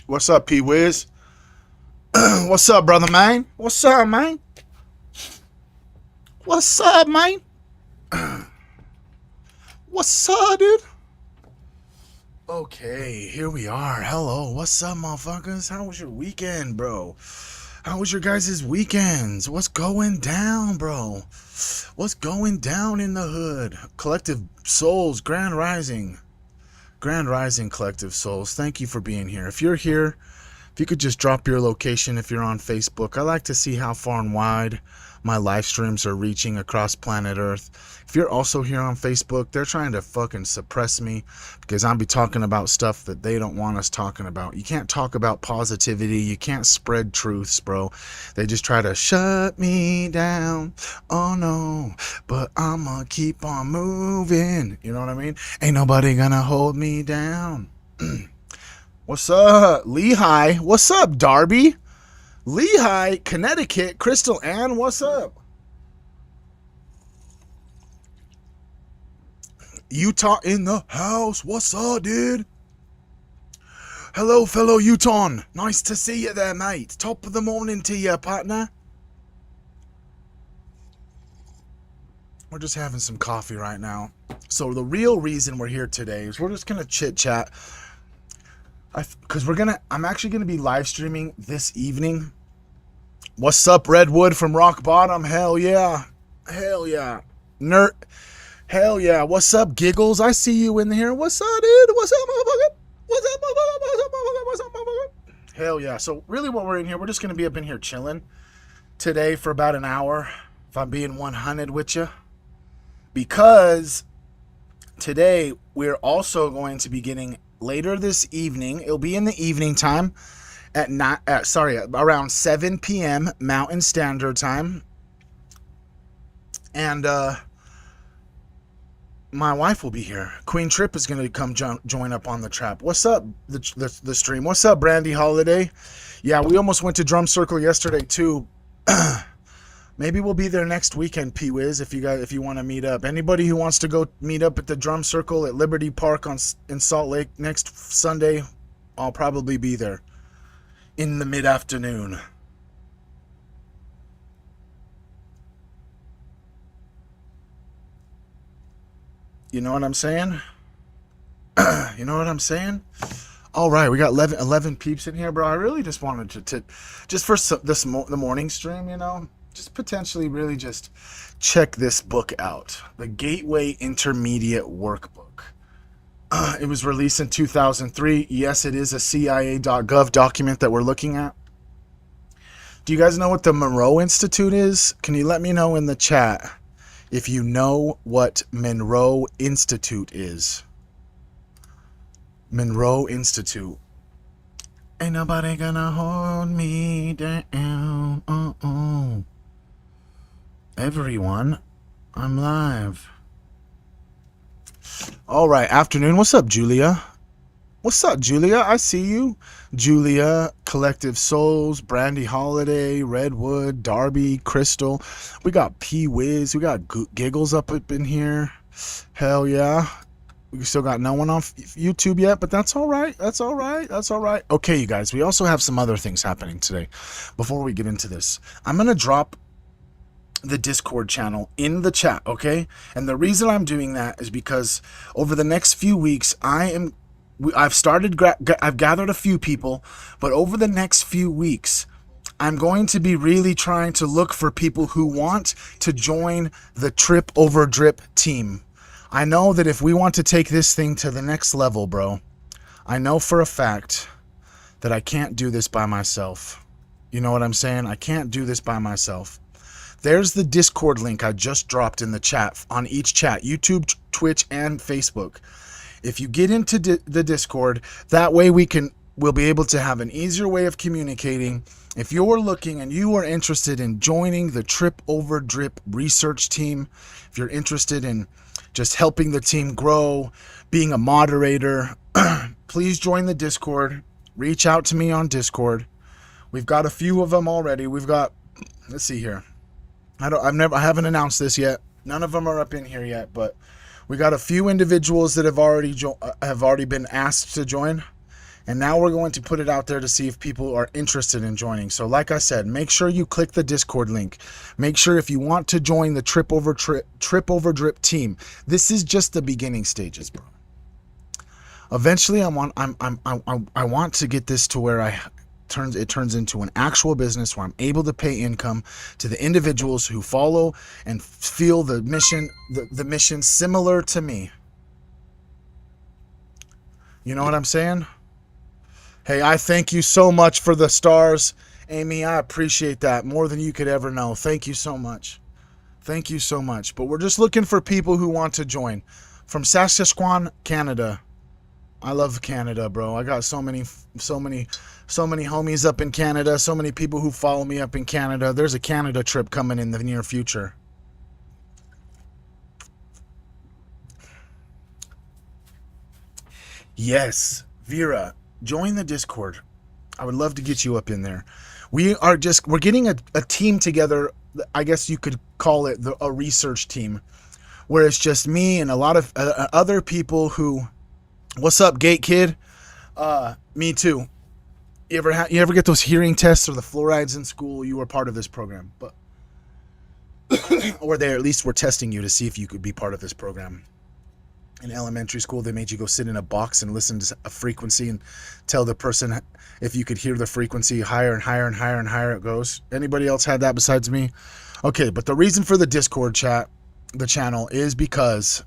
What's up, P Wiz? What's up, brother man? What's up, man? What's up, man? What's up, dude? Okay, here we are. Hello, what's up, motherfuckers? How was your weekend, bro? How was your guys' weekends? What's going down, bro? What's going down in the hood? Collective Souls, Grand Rising. Grand Rising, Collective Souls. Thank you for being here. If you're here, if you could just drop your location if you're on Facebook. I like to see how far and wide my live streams are reaching across planet Earth. If you're also here on Facebook, they're trying to fucking suppress me because I'll be talking about stuff that they don't want us talking about. You can't talk about positivity. You can't spread truths, bro. They just try to shut me down. Oh no, but I'ma keep on moving. You know what I mean? Ain't nobody gonna hold me down. What's up, Lehigh? What's up, Darby? Lehigh, Connecticut, Crystal Ann, what's up? Utah in the house, what's up, dude? Hello, fellow Utah. Nice to see you there, mate. Top of the morning to you, partner. We're just having some coffee right now. So the real reason we're here today is we're just going to chit-chat. Because I'm actually going to be live streaming this evening. What's up, Redwood from Rock Bottom? Hell yeah. Hell yeah. Nerd. Hell yeah. What's up, Giggles? I see you in here. What's up, dude? What's up, motherfucker? What's up, motherfucker? What's up, motherfucker? What's up, motherfucker? Hell yeah. So really what we're in here, we're just going to be up in here chilling today for about an hour, if I'm being 100 with you. Because today we're also going to be getting later this evening. It'll be in the evening time. Around 7 p.m. Mountain Standard Time. And my wife will be here. Queen Trip is going to come join up on the trap. What's up, the stream? What's up, Brandy Holiday? Yeah, we almost went to Drum Circle yesterday, too. Maybe we'll be there next weekend, P-Wiz, if you want to meet up. Anybody who wants to go meet up at the Drum Circle at Liberty Park in Salt Lake next Sunday, I'll probably be there. In the mid-afternoon. You know what I'm saying? You know what I'm saying? All right, we got 11 peeps in here, bro. I really just wanted to just for the morning stream, you know, just potentially really just check this book out. The Gateway Intermediate Workbook. It was released in 2003. Yes, it is a CIA.gov document that we're looking at. Do you guys know what the Monroe Institute is? Can you let me know in the chat if you know what Monroe Institute is? Monroe Institute. Ain't nobody gonna hold me down. Everyone, I'm live. All right, afternoon. What's up, Julia? What's up, Julia? I see you. Julia, Collective Souls, Brandy Holiday, Redwood, Darby, Crystal. We got P-Wiz. We got Giggles up in here. Hell yeah. We still got no one on YouTube yet, but that's all right. That's all right. That's all right. Okay, you guys, we also have some other things happening today. Before we get into this, I'm going to drop the Discord channel in the chat, okay? And the reason I'm doing that is because over the next few weeks, I've gathered a few people, but over the next few weeks, I'm going to be really trying to look for people who want to join the Trip Over Drip team. I know that if we want to take this thing to the next level, bro, I know for a fact that I can't do this by myself. You know what I'm saying? I can't do this by myself. There's the Discord link I just dropped in the chat, on each chat, YouTube, Twitch, and Facebook. If you get into the Discord, that way we'll be able to have an easier way of communicating. If you're looking and you are interested in joining the Trip Over Drip research team, if you're interested in just helping the team grow, being a moderator, please join the Discord. Reach out to me on Discord. We've got a few of them already. We've got, let's see here. I haven't announced this yet. None of them are up in here yet, but we got a few individuals that have already been asked to join. And now we're going to put it out there to see if people are interested in joining. So like I said, make sure you click the Discord link. Make sure if you want to join the Trip Over Drip team, this is just the beginning stages, bro. Eventually, I want to get this to where it turns into an actual business where I'm able to pay income to the individuals who follow and feel the mission similar to me. You know what I'm saying? Hey, I thank you so much for the stars, Amy. I appreciate that more than you could ever know. Thank you so much. Thank you so much. But we're just looking for people who want to join from Saskatchewan, Canada. I love Canada, bro. I got so many homies up in Canada, so many people who follow me up in Canada. There's a Canada trip coming in the near future. Yes, Vera, join the Discord. I would love to get you up in there. We're getting a team together. I guess you could call it a research team, where it's just me and a lot of other people who. What's up, Gate Kid? Me too. You ever get those hearing tests or the fluorides in school? You were part of this program, but or they at least were testing you to see if you could be part of this program. In elementary school, they made you go sit in a box and listen to a frequency and tell the person if you could hear the frequency higher and higher and higher and higher it goes. Anybody else had that besides me? Okay, but the reason for the Discord channel is because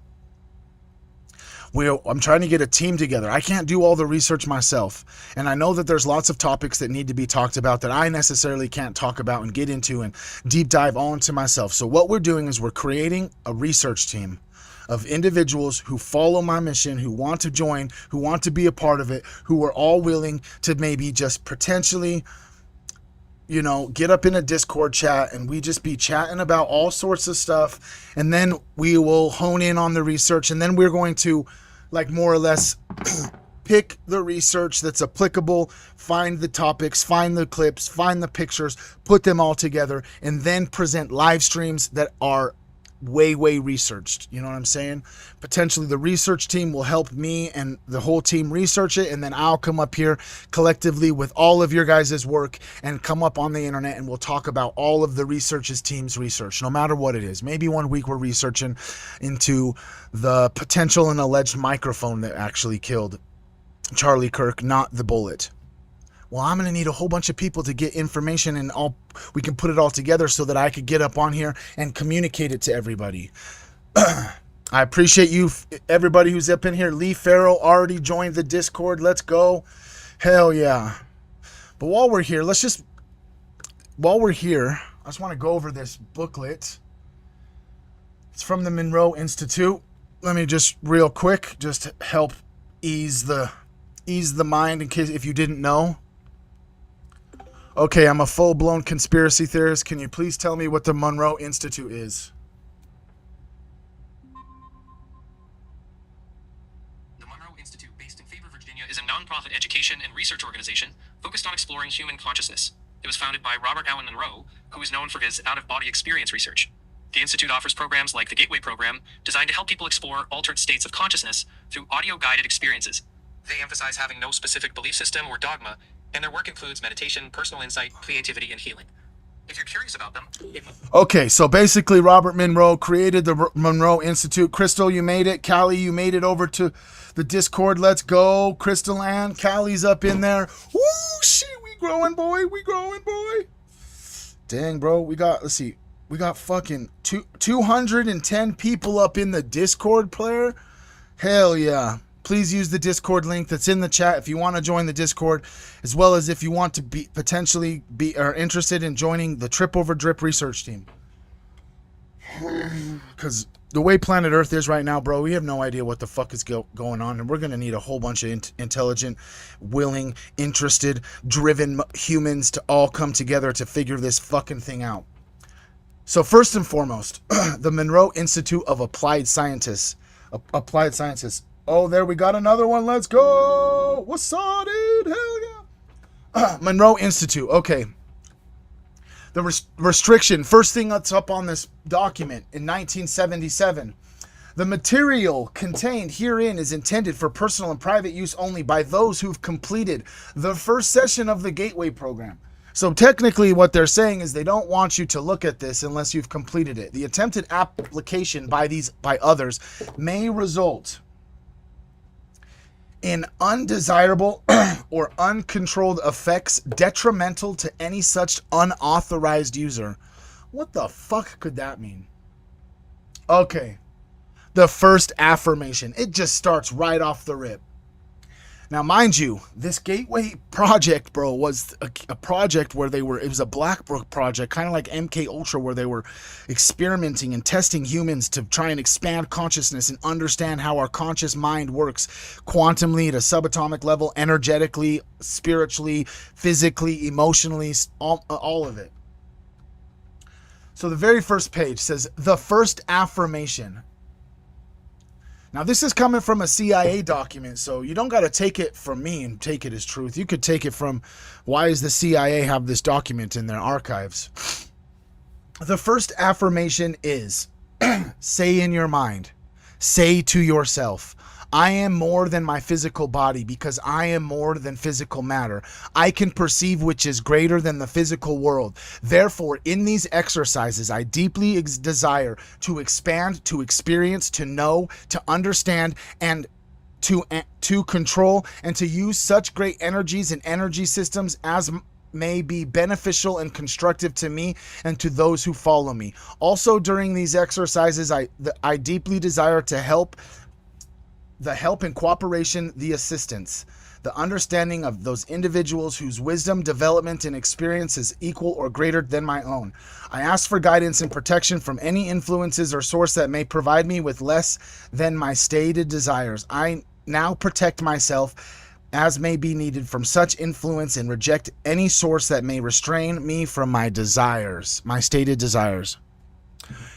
I'm trying to get a team together. I can't do all the research myself. And I know that there's lots of topics that need to be talked about that I necessarily can't talk about and get into and deep dive all into myself. So what we're doing is we're creating a research team of individuals who follow my mission, who want to join, who want to be a part of it, who are all willing to maybe just potentially, get up in a Discord chat and we just be chatting about all sorts of stuff. And then we will hone in on the research. And then we're going to more or less pick the research that's applicable, find the topics, find the clips, find the pictures, put them all together, and then present live streams that are way researched. You know what I'm saying? Potentially the research team will help me and the whole team research it, and then I'll come up here collectively with all of your guys' work and come up on the internet and we'll talk about all of the team's research, no matter what it is. Maybe one week we're researching into the potential and alleged microphone that actually killed Charlie Kirk, not the bullet. Well, I'm going to need a whole bunch of people to get information and we can put it all together so that I could get up on here and communicate it to everybody. I appreciate you, everybody who's up in here. Lee Farrell already joined the Discord. Let's go. Hell yeah. But while we're here, I just want to go over this booklet. It's from the Monroe Institute. Let me just real quick, just help ease the mind in case if you didn't know. Okay, I'm a full-blown conspiracy theorist. Can you please tell me what the Monroe Institute is? The Monroe Institute, based in Faber, Virginia, is a non-profit education and research organization focused on exploring human consciousness. It was founded by Robert Allen Monroe, who is known for his out-of-body experience research. The Institute offers programs like the Gateway Program, designed to help people explore altered states of consciousness through audio-guided experiences. They emphasize having no specific belief system or dogma, and their work includes meditation, personal insight, creativity, and healing. If you're curious about them... Okay, so basically Robert Monroe created the Monroe Institute. Crystal, you made it. Callie, you made it over to the Discord. Let's go. Crystal Ann, Callie's up in there. Woo, shit, we growing, boy. Dang, bro, we got fucking 210 people up in the Discord player. Hell yeah. Please use the Discord link that's in the chat if you want to join the Discord, as well as if you want to potentially be interested in joining the Trip Over Drip research team. Because the way planet Earth is right now, bro, we have no idea what the fuck is going on, and we're going to need a whole bunch of intelligent, willing, interested, driven humans to all come together to figure this fucking thing out. So first and foremost, the Monroe Institute of Applied Sciences. Oh, there we got another one. Let's go. What's up, dude? Hell yeah. Monroe Institute. Okay. The restriction. First thing that's up on this document in 1977. The material contained herein is intended for personal and private use only by those who've completed the first session of the Gateway program. So technically what they're saying is they don't want you to look at this unless you've completed it. The attempted application by others may result in undesirable or uncontrolled effects detrimental to any such unauthorized user. What the fuck could that mean? Okay. The first affirmation. It just starts right off the rip. Now, mind you, this Gateway project, bro, was a project where it was a Black Book project, kind of like MK Ultra, where they were experimenting and testing humans to try and expand consciousness and understand how our conscious mind works quantumly at a subatomic level, energetically, spiritually, physically, emotionally, all of it. So the very first page says, the first affirmation. Now, this is coming from a CIA document, so you don't got to take it from me and take it as truth. You could take it from, why does the CIA have this document in their archives? The first affirmation is, say in your mind, say to yourself, I am more than my physical body because I am more than physical matter. I can perceive which is greater than the physical world. Therefore, in these exercises, I deeply desire to expand, to experience, to know, to understand, and to control, and to use such great energies and energy systems as may be beneficial and constructive to me and to those who follow me. Also, during these exercises, I deeply desire to help and cooperation, the assistance, the understanding of those individuals whose wisdom, development, and experience is equal or greater than my own. I ask for guidance and protection from any influences or source that may provide me with less than my stated desires. I now protect myself as may be needed from such influence and reject any source that may restrain me from my desires, my stated desires.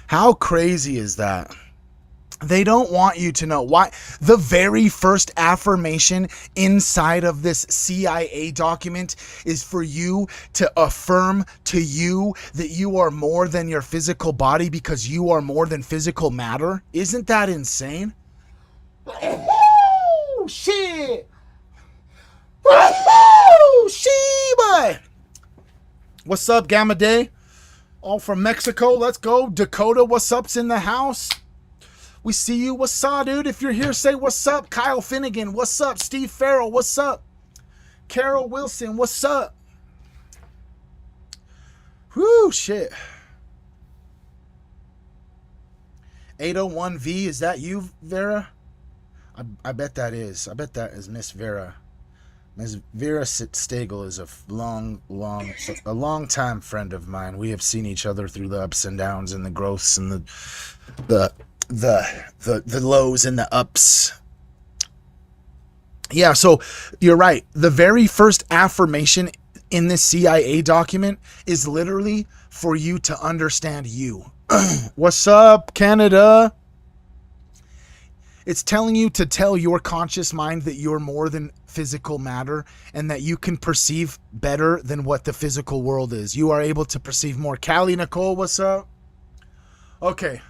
How crazy is that? They don't want you to know why. The very first affirmation inside of this CIA document is for you to affirm to you that you are more than your physical body because you are more than physical matter. Isn't that insane? Oh, shit. Oh, Sheba. What's up, Gamma Day? All from Mexico. Let's go. Dakota, what's up's in the house? We see you. What's up, dude? If you're here, say what's up. Kyle Finnegan, what's up? Steve Farrell, what's up? Carol Wilson, what's up? Whoo, shit. 801V, is that you, Vera? I bet that is. I bet that is Miss Vera. Miss Vera Stagel is a long time friend of mine. We have seen each other through the ups and downs and the growths and the lows and the ups. Yeah, so you're right. The very first affirmation in this CIA document is literally for you to understand you. What's up, Canada? It's telling you to tell your conscious mind that you're more than physical matter and that you can perceive better than what the physical world is. You are able to perceive more. Callie Nicole, what's up? Okay.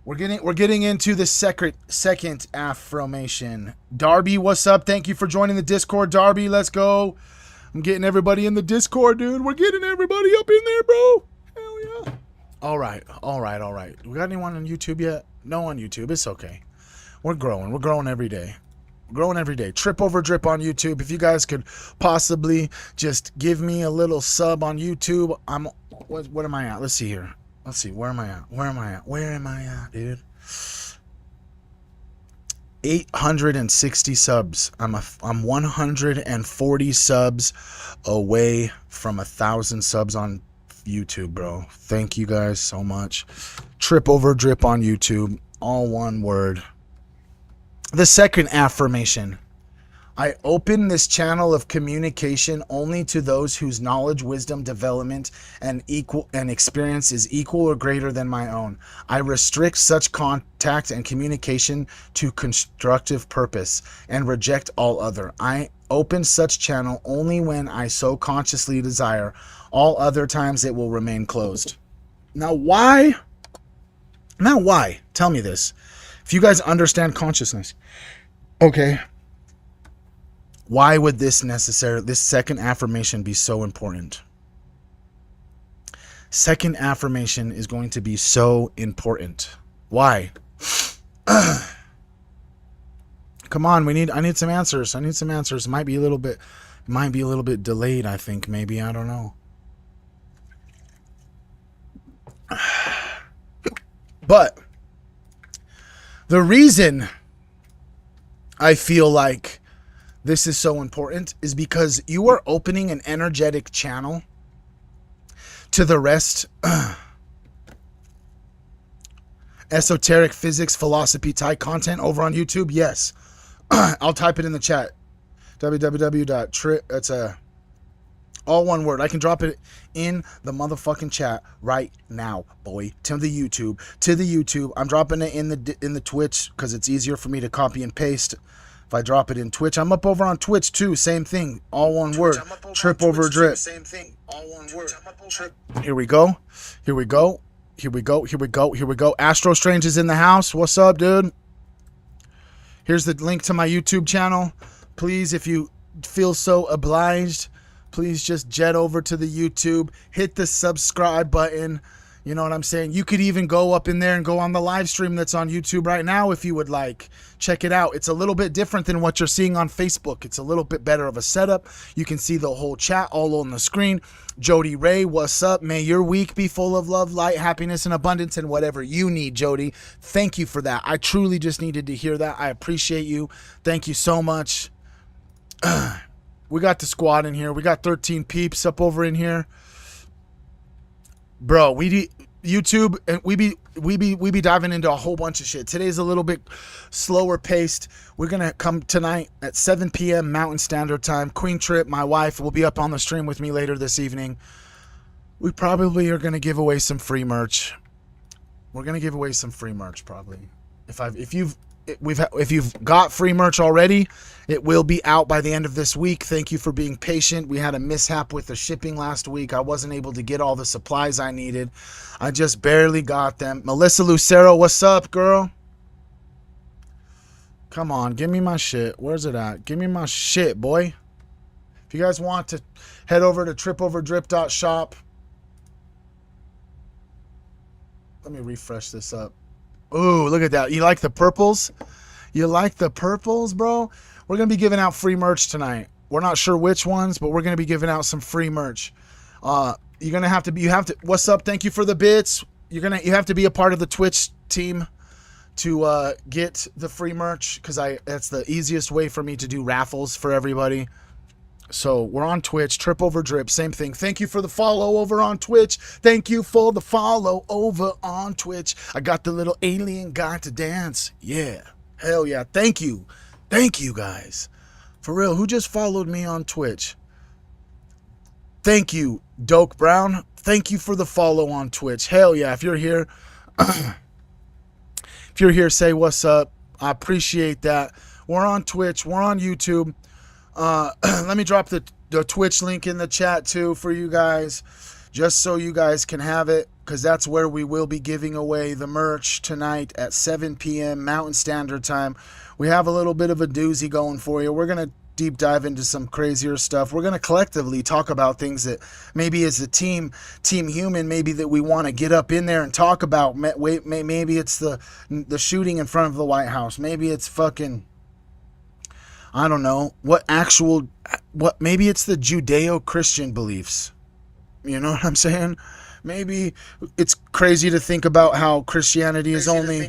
We're getting into the second affirmation. Darby, what's up? Thank you for joining the Discord, Darby. Let's go. I'm getting everybody in the Discord, dude. We're getting everybody up in there, bro. Hell yeah. All right. We got anyone on YouTube yet? No on YouTube. It's okay. We're growing. We're growing every day. Trip over drip on YouTube. If you guys could possibly just give me a little sub on YouTube. What am I at? Let's see here. Let's see. Where am I at, dude? 860 subs. I'm 140 subs away from 1,000 subs on YouTube, bro. Thank you guys so much. Trip over drip on YouTube. All one word. The second affirmation. I open this channel of communication only to those whose knowledge, wisdom, development, and experience is equal or greater than my own. I restrict such contact and communication to constructive purpose and reject all other. I open such channel only when I so consciously desire. All other times it will remain closed. Now, why Now, why? Tell me this. If you guys understand consciousness, okay, why would this second affirmation be so important? Second affirmation is going to be so important. Why? Come on, I need some answers. Might be a little bit delayed, I think, maybe, I don't know. But the reason I feel like this is so important is because you are opening an energetic channel to the rest esoteric physics philosophy type content over on YouTube. Yes. I'll type it in the chat. www.trip. It's all one word. I can drop it in the motherfucking chat right now, boy. To the YouTube. I'm dropping it in the Twitch because it's easier for me to copy and paste. If I drop it in Twitch, I'm up over on Twitch too. Same thing. All one word. Trip over drip. Same thing. All one word. Here we go. Astro Strange is in the house. What's up, dude? Here's the link to my YouTube channel. Please, if you feel so obliged, please just jet over to the YouTube. Hit the subscribe button. You know what I'm saying? You could even go up in there and go on the live stream that's on YouTube right now if you would like. Check it out. It's a little bit different than what you're seeing on Facebook. It's a little bit better of a setup. You can see the whole chat all on the screen. Jody Ray, what's up? May your week be full of love, light, happiness, and abundance, and whatever you need, Jody. Thank you for that. I truly just needed to hear that. I appreciate you. Thank you so much. We got the squad in here. We got 13 peeps up over in here. Bro, YouTube, and we be diving into a whole bunch of shit. Today's a little bit slower paced. We're gonna come tonight at 7 p.m. Mountain Standard Time. Queen Trip, my wife, will be up on the stream with me later this evening. We probably are gonna give away some free merch. We're gonna give away some free merch probably. If you've got free merch already, it will be out by the end of this week. Thank you for being patient. We had a mishap with the shipping last week. I wasn't able to get all the supplies I needed. I just barely got them. Melissa Lucero, what's up, girl? Come on, give me my shit. Where's it at? Give me my shit, boy. If you guys want to head over to tripoverdrip.shop. Let me refresh this up. Ooh, look at that. You like the purples? You like the purples, bro? We're going to be giving out free merch tonight. We're not sure which ones, but we're going to be giving out some free merch. You're going to have to, what's up? Thank you for the bits. You have to be a part of the Twitch team to get the free merch because that's the easiest way for me to do raffles for everybody. So we're on Twitch, Trip Over Drip, same thing. Thank you for the follow over on Twitch. Thank you for the follow over on Twitch. I got the little alien guy to dance. Yeah. Hell yeah. Thank you. Thank you guys. For real, who just followed me on Twitch? Thank you, Doke Brown. Thank you for the follow on Twitch. Hell yeah. If you're here, say what's up. I appreciate that. We're on Twitch. We're on YouTube. Let me drop the Twitch link in the chat too for you guys, just so you guys can have it, because that's where we will be giving away the merch tonight at 7 p.m. Mountain Standard Time. We have a little bit of a doozy going for you. We're going to deep dive into some crazier stuff. We're going to collectively talk about things that maybe as a team human, maybe that we want to get up in there and talk about. Maybe it's the shooting in front of the White House. Maybe it's fucking, I don't know, maybe it's the Judeo-Christian beliefs. You know what I'm saying? Maybe it's crazy to think about how Christianity has only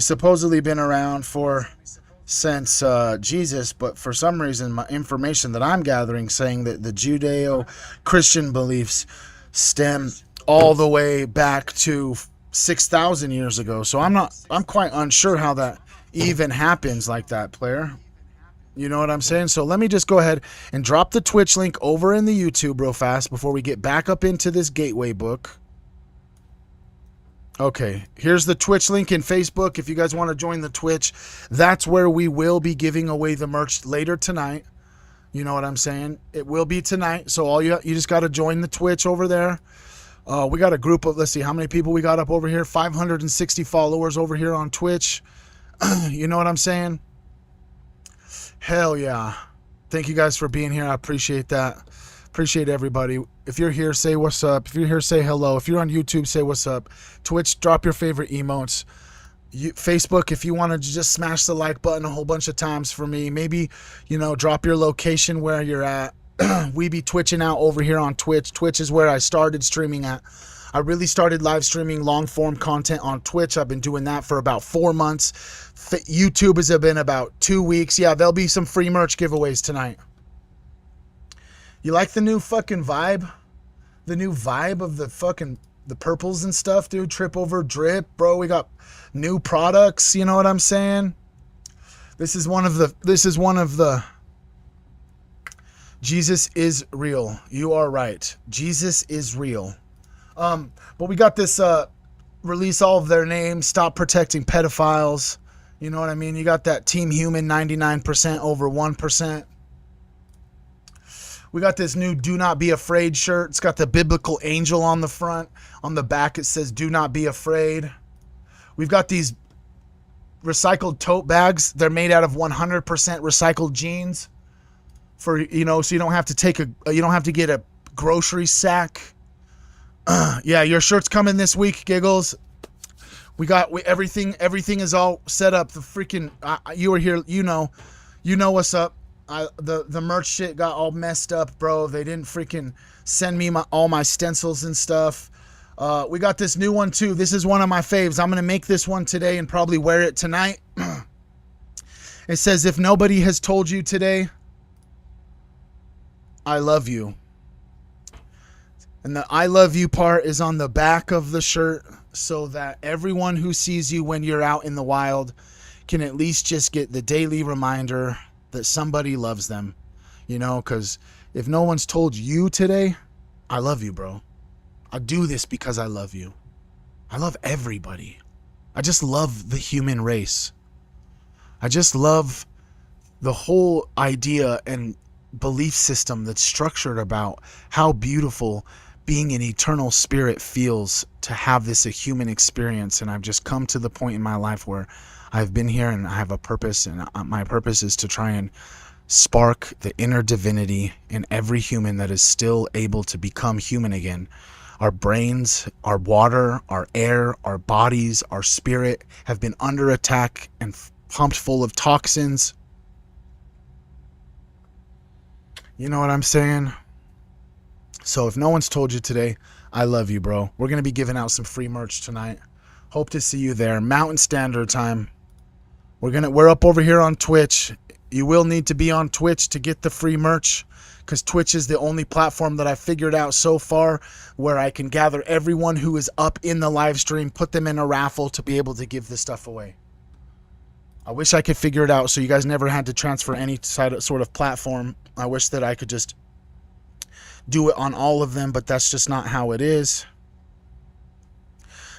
supposedly been around since Jesus, but for some reason, my information that I'm gathering saying that the Judeo-Christian beliefs stem all the way back to 6,000 years ago. So I'm quite unsure how that even happens like that, player. You know what I'm saying? So let me just go ahead and drop the Twitch link over in the YouTube real fast before we get back up into this gateway book. Okay, here's the Twitch link in Facebook. If you guys want to join the Twitch, that's where we will be giving away the merch later tonight. You know what I'm saying? It will be tonight. So you just got to join the Twitch over there. We got a group of, let's see, how many people we got up over here? 560 followers over here on Twitch. You know what I'm saying? Hell yeah. Thank you guys for being here. I appreciate that. Appreciate everybody. If you're here, say what's up. If you're here, say hello. If you're on YouTube, say what's up. Twitch, drop your favorite emotes. Facebook, if you want to just smash the like button a whole bunch of times for me. Maybe, drop your location where you're at. We be twitching out over here on Twitch. Twitch is where I started streaming at. I really started live streaming long form content on Twitch. I've been doing that for about 4 months. YouTube has been about 2 weeks. Yeah, there'll be some free merch giveaways tonight. You like the new fucking vibe? The new vibe of the purples and stuff, dude? Trip over drip, bro. We got new products, you know what I'm saying? This is one of the Jesus is real. You are right. Jesus is real. But we got this release all of their names, stop protecting pedophiles. You know what I mean? You got that Team Human 99% over 1%. We got this new Do Not Be Afraid shirt. It's got the biblical angel on the front. On the back it says Do Not Be Afraid. We've got these recycled tote bags. They're made out of 100% recycled jeans. So you don't have to get a grocery sack. Yeah, your shirt's coming this week, Giggles. Everything is all set up. The freaking you were here, you know what's up. The merch shit got all messed up, bro. They didn't freaking send me all my stencils and stuff. We got this new one too. This is one of my faves. I'm gonna make this one today and probably wear it tonight. It says, if nobody has told you today, I love you. And the I love you part is on the back of the shirt so that everyone who sees you when you're out in the wild can at least just get the daily reminder that somebody loves them. Because if no one's told you today, I love you, bro. I do this because I love you. I love everybody. I just love the human race. I just love the whole idea and belief system that's structured about how beautiful being an eternal spirit feels to have this a human experience. And I've just come to the point in my life where I've been here and I have a purpose, and my purpose is to try and spark the inner divinity in every human that is still able to become human again. Our brains, our water, our air, our bodies, our spirit have been under attack and pumped full of toxins. You know what I'm saying? So if no one's told you today, I love you, bro. We're going to be giving out some free merch tonight. Hope to see you there. Mountain Standard Time. We're up over here on Twitch. You will need to be on Twitch to get the free merch, because Twitch is the only platform that I figured out so far where I can gather everyone who is up in the live stream, put them in a raffle to be able to give this stuff away. I wish I could figure it out so you guys never had to transfer any sort of platform. I wish that I could just do it on all of them, but that's just not how it is.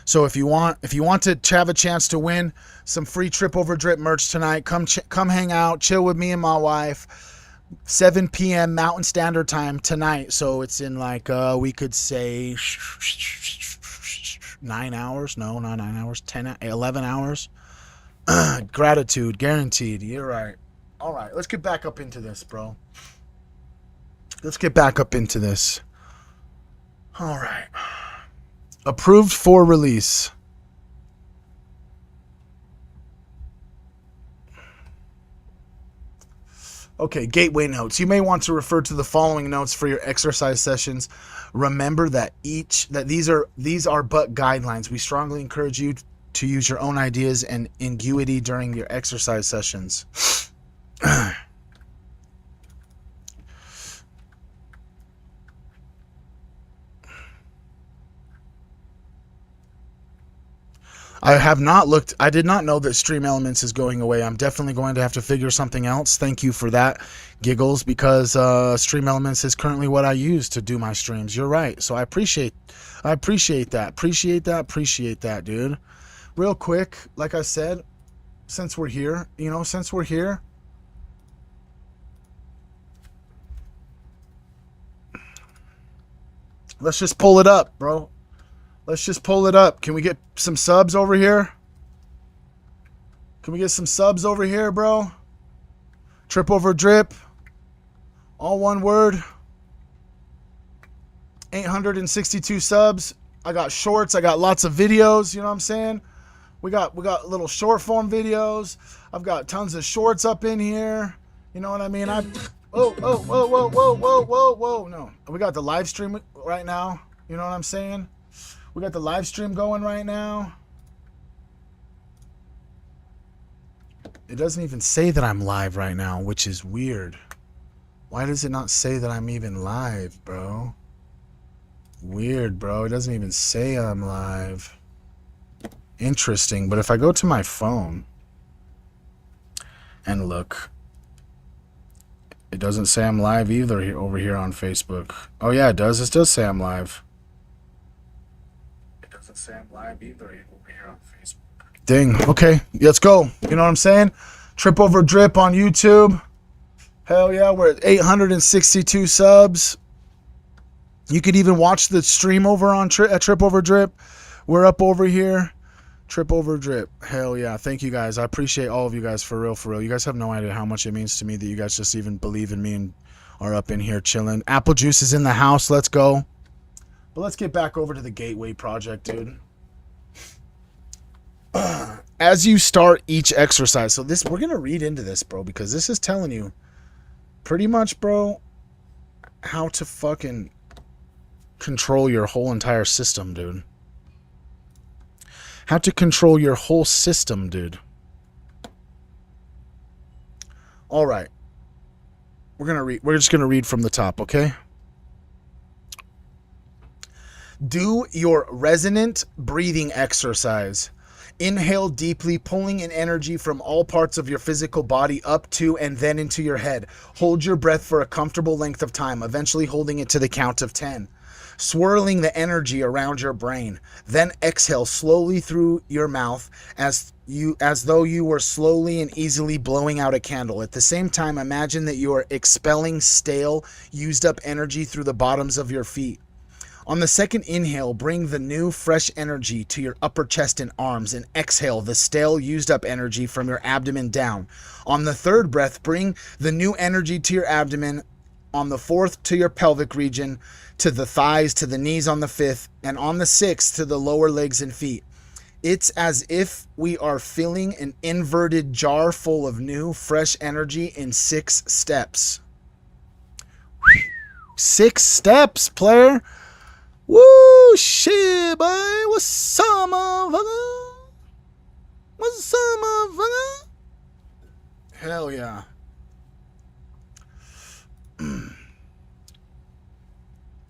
So if you want to have a chance to win some free Trip Over Drip merch tonight, come hang out, chill with me and my wife. 7 p.m. Mountain Standard Time tonight. So it's in we could say 9 hours. No, not 9 hours. 11 hours. Gratitude guaranteed. You're right. All right, let's get back up into this, bro. Let's get back up into this. All right. Approved for release. Okay, gateway notes. You may want to refer to the following notes for your exercise sessions. Remember that these are but guidelines. We strongly encourage you to use your own ideas and ingenuity during your exercise sessions. I did not know that Stream Elements is going away. I'm definitely going to have to figure something else. Thank you for that, Giggles, because Stream Elements is currently what I use to do my streams. You're right. So I appreciate that. Appreciate that, dude. Real quick, like I said, since we're here, let's just pull it up, bro. Let's just pull it up. Can we get some subs over here? Can we get some subs over here, bro? Trip over drip. All one word. 862 subs. I got shorts. I got lots of videos. You know what I'm saying? We got little short form videos. I've got tons of shorts up in here. You know what I mean? Whoa. No. We got the live stream right now. You know what I'm saying? We got the live stream going right now. It doesn't even say that I'm live right now, which is weird. Why does it not say that I'm even live, bro? Weird, bro. It doesn't even say I'm live. Interesting. But if I go to my phone and look, it doesn't say I'm live either over here on Facebook. Oh, yeah, it does. It does say I'm live. It doesn't say I'm live either over here on Facebook. Dang. Okay, let's go. You know what I'm saying? Trip over drip on YouTube. Hell yeah, we're at 862 subs. You could even watch the stream over on at Trip Over Drip. We're up over here. Trip Over Drip. Hell yeah. Thank you guys. I appreciate all of you guys for real, for real. You guys have no idea how much it means to me that you guys just even believe in me and are up in here chilling. Apple Juice is in the house. Let's go. But let's get back over to the Gateway Project, dude. As you start each exercise. So this, we're going to read into this, bro, because this is telling you pretty much, bro, how to fucking control your whole entire system, dude. How to control your whole system, dude. All right. We're just going to read from the top, okay? Do your resonant breathing exercise. Inhale deeply, pulling in energy from all parts of your physical body up to and then into your head. Hold your breath for a comfortable length of time, eventually holding it to the count of 10. Swirling the energy around your brain. Then exhale slowly through your mouth as though you were slowly and easily blowing out a candle. At the same time, imagine that you are expelling stale, used up energy through the bottoms of your feet. On the second inhale, bring the new, fresh energy to your upper chest and arms, and exhale the stale, used-up energy from your abdomen down. On the third breath, bring the new energy to your abdomen. On the fourth, to your pelvic region, to the thighs, to the knees on the fifth, and on the sixth, to the lower legs and feet. It's as if we are filling an inverted jar full of new, fresh energy in 6 steps. 6 steps, player. Woo, shit, boy. What's up, motherfucker? What's up, motherfucker? Hell yeah.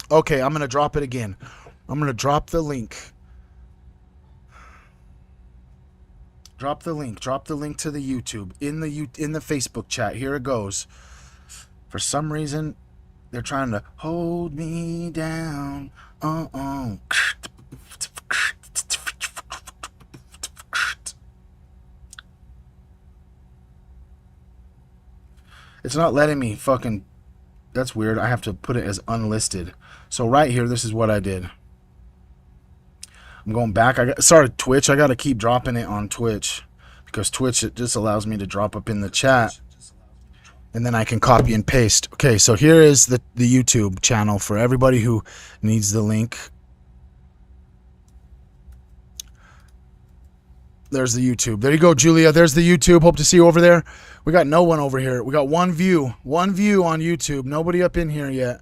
Okay, I'm going to drop it again. I'm going to drop the link. Drop the link to the YouTube in the Facebook chat. Here it goes. For some reason, they're trying to hold me down. It's not letting me fucking... That's weird. I have to put it as unlisted. So right here, this is what I did. I'm going back. Sorry, Twitch. I got to keep dropping it on Twitch. Because Twitch, it just allows me to drop up in the chat. And then I can copy and paste. Okay, so here is the YouTube channel for everybody who needs the link. There's the YouTube. There you go, Julia. There's the YouTube. Hope to see you over there. We got no one over here. We got one view. One view on YouTube. Nobody up in here yet.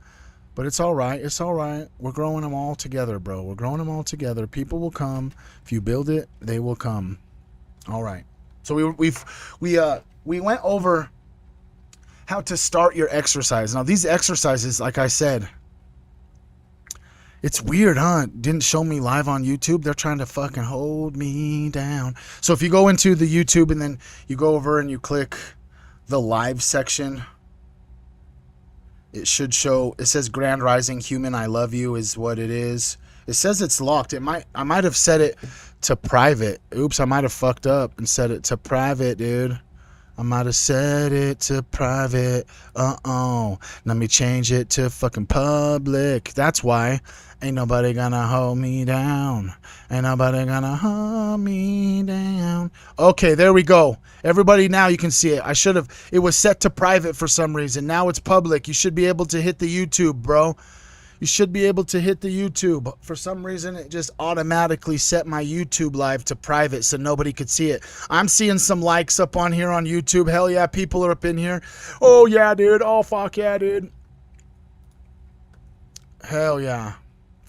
But it's all right. It's all right. We're growing them all together, bro. We're growing them all together. People will come. If you build it, they will come. All right. So we went over how to start your exercise. Now, these exercises, like I said, it's weird, huh? It didn't show me live on YouTube. They're trying to fucking hold me down. So if you go into the YouTube and then you go over and you click the live section, it should show, it says Grand Rising Human, I love you is what it is. It says it's locked. I might have set it to private. Oops, I might have fucked up and set it to private, dude. I might have said it to private. Let me change it to fucking public. That's why. Ain't nobody gonna hold me down. Ain't nobody gonna hold me down. Okay, there we go. Everybody, now you can see it. It was set to private for some reason. Now it's public. You should be able to hit the YouTube, bro. You should be able to hit the YouTube. For some reason, it just automatically set my YouTube live to private so nobody could see it. I'm seeing some likes up on here on YouTube. Hell yeah, people are up in here. Oh yeah, dude. Oh fuck yeah, dude. Hell yeah.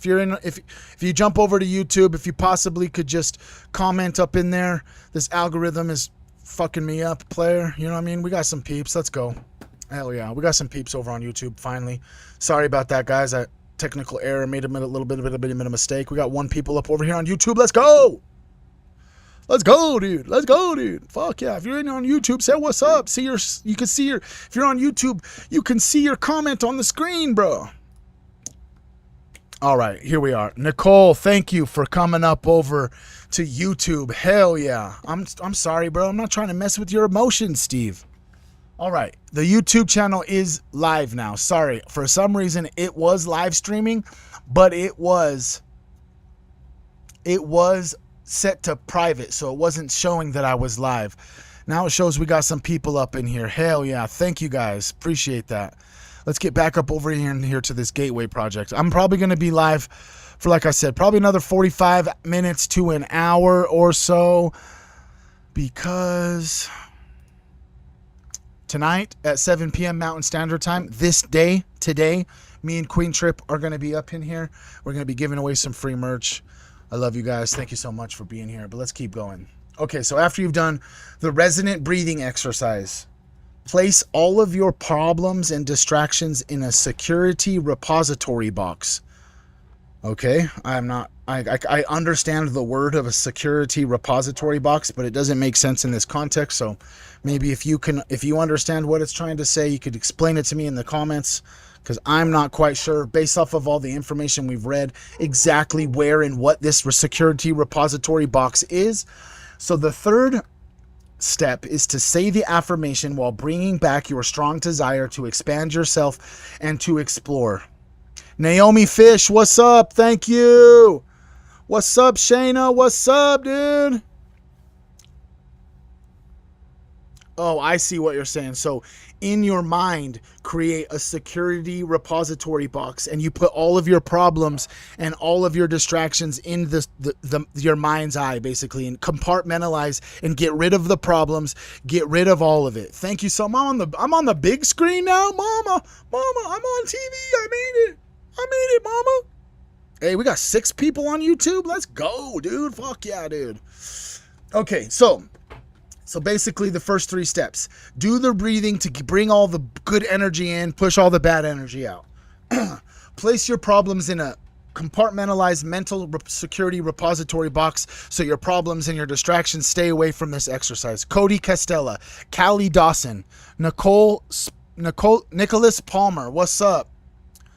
If you jump over to YouTube, if you possibly could just comment up in there. This algorithm is fucking me up, player. You know what I mean? We got some peeps. Let's go. Hell yeah. We got some peeps over on YouTube finally. Sorry about that, guys. Technical error, made a little bit of a mistake. We got one people up over here on YouTube. Let's go. Let's go, dude. Let's go, dude. Fuck yeah. If you're in on YouTube, say what's up. If you're on YouTube, you can see your comment on the screen, bro. All right, here we are. Nicole, thank you for coming up over to YouTube. Hell yeah. I'm sorry, bro. I'm not trying to mess with your emotions, Steve. All right, the YouTube channel is live now. Sorry, for some reason it was live streaming, but it was set to private, so it wasn't showing that I was live. Now it shows we got some people up in here. Hell yeah, thank you guys. Appreciate that. Let's get back up over here to this Gateway project. I'm probably going to be live for, like I said, probably another 45 minutes to an hour or so, because tonight at 7 p.m. Mountain Standard Time, today, me and Queen Trip are going to be up in here. We're going to be giving away some free merch. I love you guys. Thank you so much for being here. But let's keep going. Okay, so after you've done the resonant breathing exercise, place all of your problems and distractions in a security repository box. Okay, I understand the word of a security repository box, but it doesn't make sense in this context. So maybe if you understand what it's trying to say, you could explain it to me in the comments, because I'm not quite sure, based off of all the information we've read, exactly where and what this security repository box is. So the third step is to say the affirmation while bringing back your strong desire to expand yourself and to explore. Naomi Fish, what's up? Thank you. What's up, Shayna? What's up, dude? Oh, I see what you're saying. So in your mind, create a security repository box, and you put all of your problems and all of your distractions in your mind's eye, basically, and compartmentalize and get rid of the problems, get rid of all of it. Thank you so much. I'm on the big screen now, mama, I'm on TV. I made it, mama. Hey, we got 6 people on YouTube. Let's go, dude. Fuck yeah, dude. Okay, so basically the first 3 steps. Do the breathing to bring all the good energy in, push all the bad energy out. Place your problems in a compartmentalized mental security repository box so your problems and your distractions stay away from this exercise. Cody Castella, Callie Dawson, Nicholas Palmer, what's up?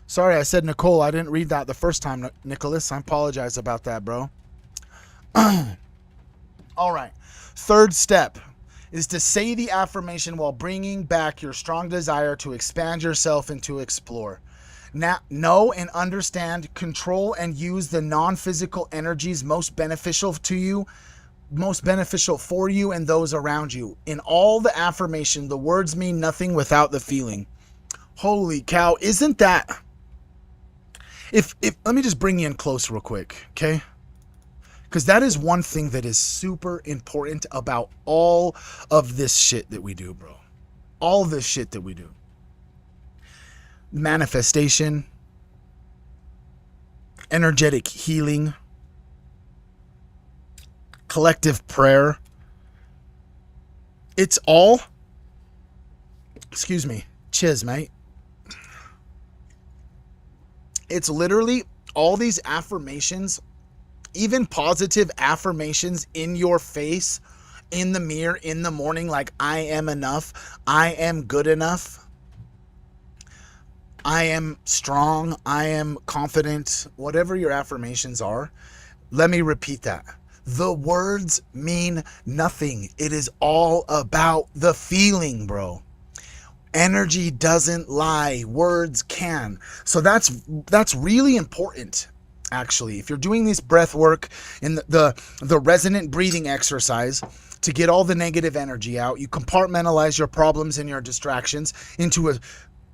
Sorry, I said Nicole. I didn't read that the first time, Nicholas. I apologize about that, bro. All right. Third step is to say the affirmation while bringing back your strong desire to expand yourself and to explore. Now, know and understand, control and use the non-physical energies most beneficial to you, most beneficial for you and those around you. In all the affirmation, the words mean nothing without the feeling. Holy cow, isn't that... If let me just bring you in close real quick, okay? Because that is one thing that is super important about all of this shit that we do, bro. All this shit that we do. Manifestation, energetic healing, collective prayer. It's all, excuse me, chiz, mate. It's literally all these affirmations, even positive affirmations in your face, in the mirror, in the morning, like I am enough, I am good enough, I am strong, I am confident, whatever your affirmations are. Let me repeat that. The words mean nothing. It is all about the feeling, bro. Energy doesn't lie, words can. So that's really important. Actually, if you're doing this breath work and the resonant breathing exercise to get all the negative energy out, you compartmentalize your problems and your distractions into a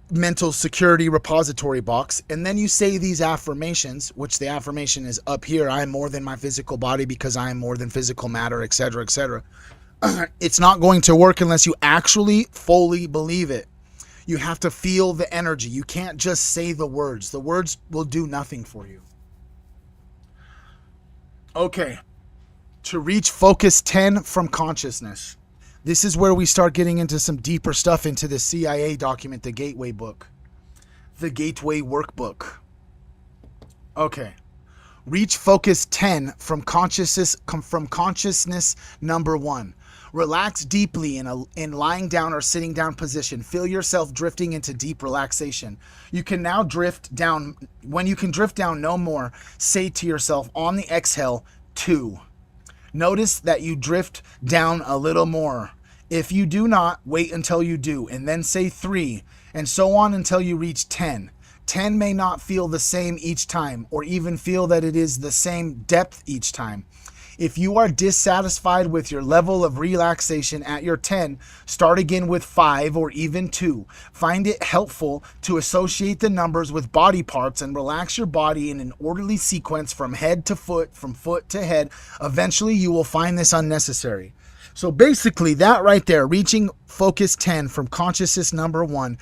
mental security repository box, and then you say these affirmations, which the affirmation is up here: I am more than my physical body because I am more than physical matter, etc., etc. It's not going to work unless you actually fully believe it. You have to feel the energy. You can't just say the words. The words will do nothing for you. Okay. To reach focus 10 from consciousness. This is where we start getting into some deeper stuff into the CIA document, the Gateway book, the Gateway workbook. Okay. Reach focus 10 from consciousness number 1. Relax deeply in lying down or sitting down position. Feel yourself drifting into deep relaxation. You can now drift down. When you can drift down no more, say to yourself on the exhale, 2. Notice that you drift down a little more. If you do not, wait until you do, and then say 3, and so on until you reach 10. 10 may not feel the same each time, or even feel that it is the same depth each time. If you are dissatisfied with your level of relaxation at your 10, start again with 5 or even 2. Find it helpful to associate the numbers with body parts and relax your body in an orderly sequence from head to foot, from foot to head. Eventually, you will find this unnecessary. So basically, that right there, reaching focus 10 from consciousness number 1,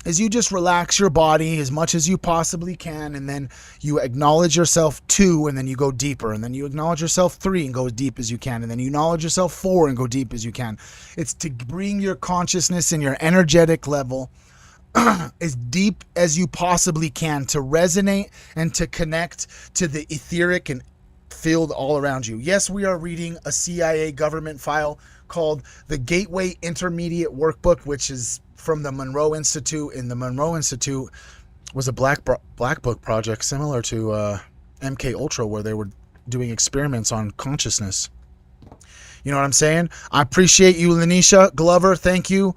is you just relax your body as much as you possibly can, and then you acknowledge yourself 2, and then you go deeper, and then you acknowledge yourself 3 and go as deep as you can, and then you acknowledge yourself 4 and go deep as you can. It's to bring your consciousness and your energetic level as deep as you possibly can, to resonate and to connect to the etheric and field all around you. Yes, we are reading a CIA government file called the Gateway Intermediate Workbook, which is from the Monroe Institute, and the Monroe Institute was a black book project similar to MK Ultra, where they were doing experiments on consciousness. You know what I'm saying? I appreciate you, Lanisha Glover. Thank you.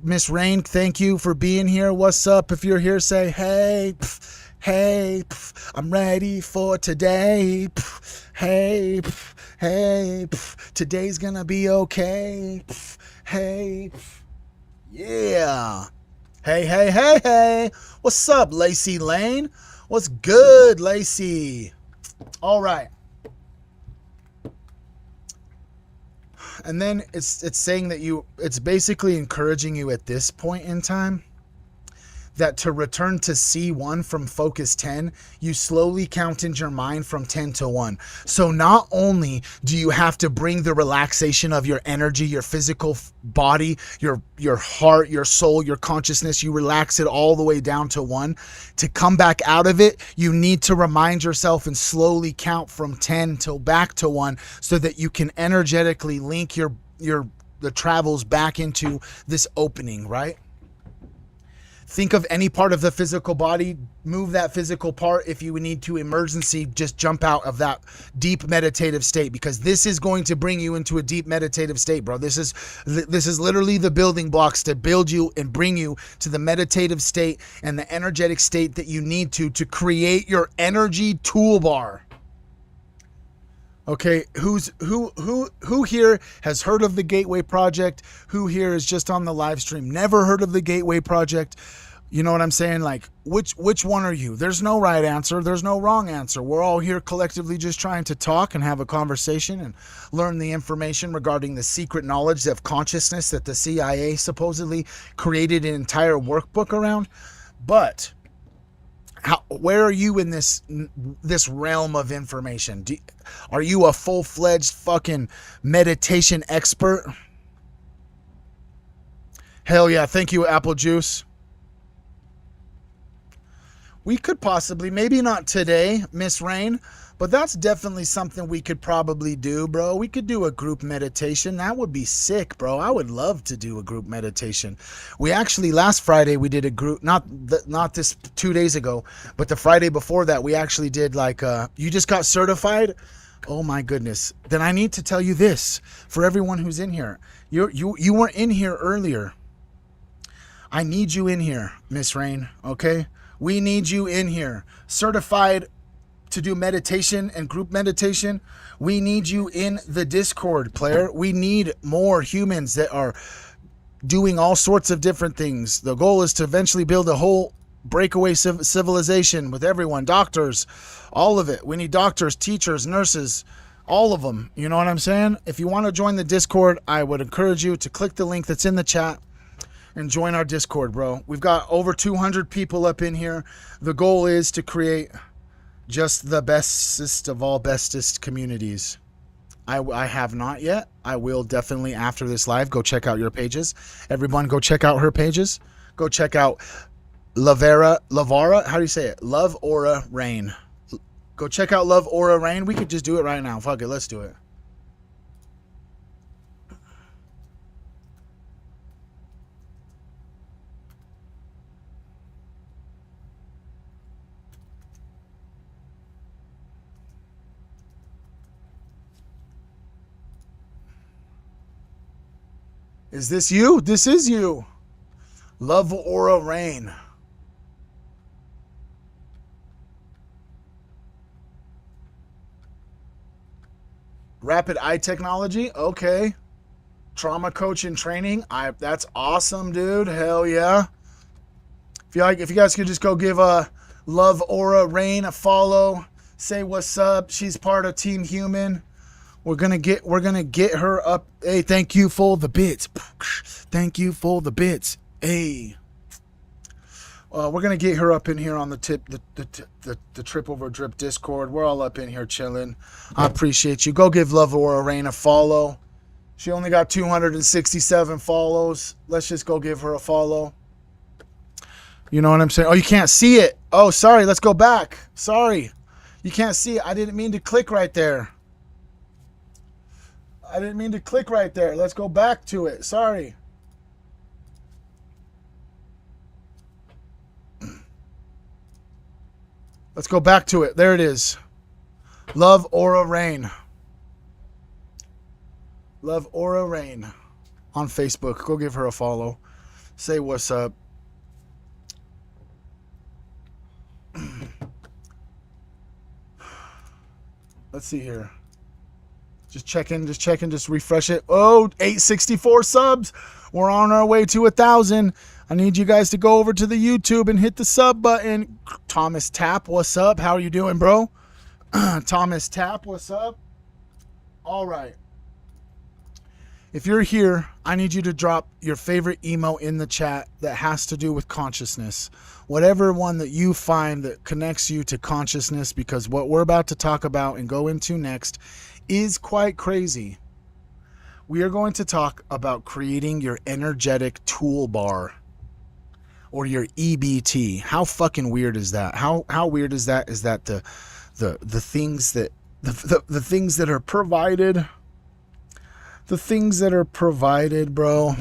Miss Rain, thank you for being here. What's up? If you're here, say hey. Hey, I'm ready for today. Hey, hey, today's gonna be okay. Hey, yeah. Hey, hey, hey, hey. What's up, Lacey Lane? What's good, Lacey? All right. And then it's saying that it's basically encouraging you at this point in time that to return to C1 from focus 10, you slowly count in your mind from 10 to 1. So not only do you have to bring the relaxation of your energy, your physical body, your heart, your soul, your consciousness, you relax it all the way down to 1. To come back out of it, you need to remind yourself and slowly count from 10 till back to 1, so that you can energetically link the travels back into this opening, right? Think of any part of the physical body, move that physical part. If you need to emergency, just jump out of that deep meditative state, because this is going to bring you into a deep meditative state, bro. This is literally the building blocks to build you and bring you to the meditative state and the energetic state that you need to create your energy toolbar. Okay, who here has heard of the Gateway Project? Who here is just on the live stream? Never heard of the Gateway Project? You know what I'm saying? Like, which one are you? There's no right answer. There's no wrong answer. We're all here collectively just trying to talk and have a conversation and learn the information regarding the secret knowledge of consciousness that the CIA supposedly created an entire workbook around. But where are you in this realm of information? Are you a full-fledged fucking meditation expert? Hell yeah, thank you, Apple Juice. We could possibly, maybe not today, Miss Rain, but that's definitely something we could probably do, bro. We could do a group meditation. That would be sick, bro. I would love to do a group meditation. We actually, last Friday, we did a group, not this 2 days ago, but the Friday before that, we actually did like, you just got certified Oh my goodness. Then I need to tell you this for everyone who's in here. You weren't in here earlier. I need you in here, Miss Rain, okay? We need you in here. Certified to do meditation and group meditation. We need you in the Discord, player. We need more humans that are doing all sorts of different things. The goal is to eventually build a whole breakaway civilization with everyone, doctors, all of it. We need doctors, teachers, nurses, all of them. You know what I'm saying? If you want to join the Discord, I would encourage you to click the link that's in the chat and join our Discord, bro. We've got over 200 people up in here. The goal is to create just the bestest of all bestest communities. I have not yet. I will definitely after this live. Go check out your pages. Everyone go check out her pages. Go check out Lavara, how do you say it? Love Aura Rain. Go check out Love Aura Rain. We could just do it right now. Fuck it, let's do it. Is this you? This is you. Love Aura Rain. Rapid eye technology. Okay. Trauma coach and training. That's awesome, dude. Hell yeah. If you guys could just go give Love Aura Rain a follow. Say what's up. She's part of Team Human. We're gonna get her up. Hey, thank you for the bits. Thank you for the bits. Hey. We're gonna get her up in here on the Trip Over Drip Discord. We're all up in here chilling. I appreciate you. Go give Love Aura Rain a follow. She only got 267 follows. Let's just go give her a follow. You know what I'm saying? Oh, you can't see it. Oh, sorry. Let's go back. Sorry. You can't see it. I didn't mean to click right there. Let's go back to it. Sorry. Let's go back to it. There it is. Love Aura Rain. Love Aura Rain on Facebook. Go give her a follow. Say what's up. Let's see here. Just checking, just refresh it. Oh, 864 subs. We're on our way to 1,000. I need you guys to go over to the YouTube and hit the sub button. Thomas Tapp, what's up? How are you doing, bro? Thomas Tapp, what's up? All right. If you're here, I need you to drop your favorite emo in the chat that has to do with consciousness. Whatever one that you find that connects you to consciousness, because what we're about to talk about and go into next is quite crazy. We are going to talk about creating your energetic toolbar, or your EBT. How fucking weird is that? How weird is that? Is that the things that the things that are provided? The things that are provided, bro.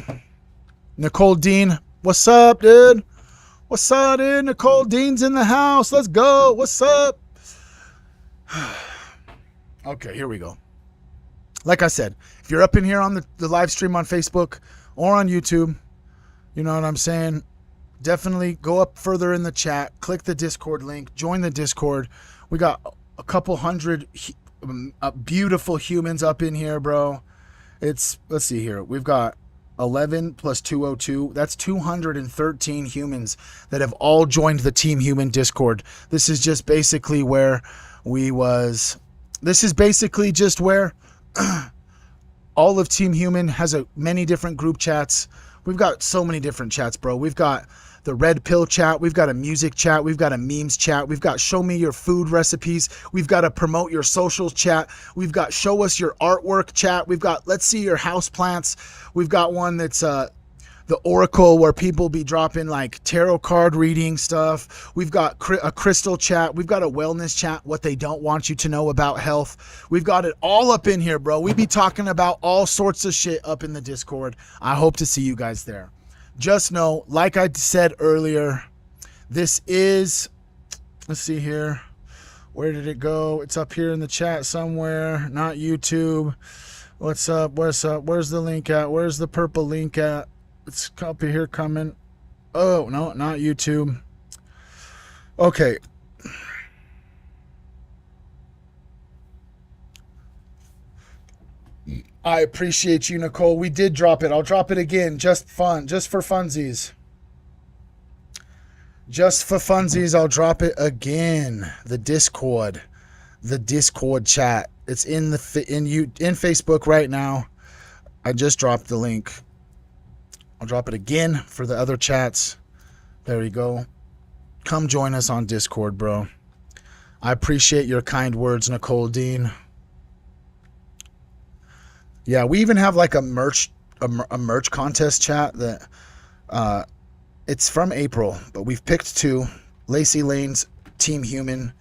Nicole Dean, what's up, dude? What's up, dude? Nicole Dean's in the house. Let's go. What's up? Okay, here we go. Like I said, if you're up in here on the live stream on Facebook or on YouTube, you know what I'm saying? Definitely go up further in the chat, click the Discord link, join the Discord. We got a couple hundred beautiful humans up in here, bro. Let's see here. We've got 11 plus 202. That's 213 humans that have all joined the Team Human Discord. This is just basically where this is basically just where all of Team Human has many different group chats. We've got so many different chats, bro. We've got the red pill chat. We've got a music chat. We've got a memes chat. We've got show me your food recipes. We've got a promote your socials chat. We've got show us your artwork chat. We've got let's see your house plants. We've got one that's the Oracle, where people be dropping like tarot card reading stuff. We've got a crystal chat. We've got a wellness chat, what they don't want you to know about health. We've got it all up in here, bro. We be talking about all sorts of shit up in the Discord. I hope to see you guys there. Just know, like I said earlier, this is, let's see here. Where did it go? It's up here in the chat somewhere. Not YouTube. What's up? What's up? Where's the link at? Where's the purple link at? It's up here coming. Oh, no, not YouTube. Okay. I appreciate you, Nicole. We did drop it. I'll drop it again. Just for funsies. Just for funsies, I'll drop it again. The Discord chat. It's in Facebook right now. I just dropped the link. I'll drop it again for the other chats. There you go. Come join us on Discord, bro. I appreciate your kind words, Nicole Dean. Yeah, we even have like a merch contest chat that it's from April, but we've picked 2. Lacey Lane's Team Human,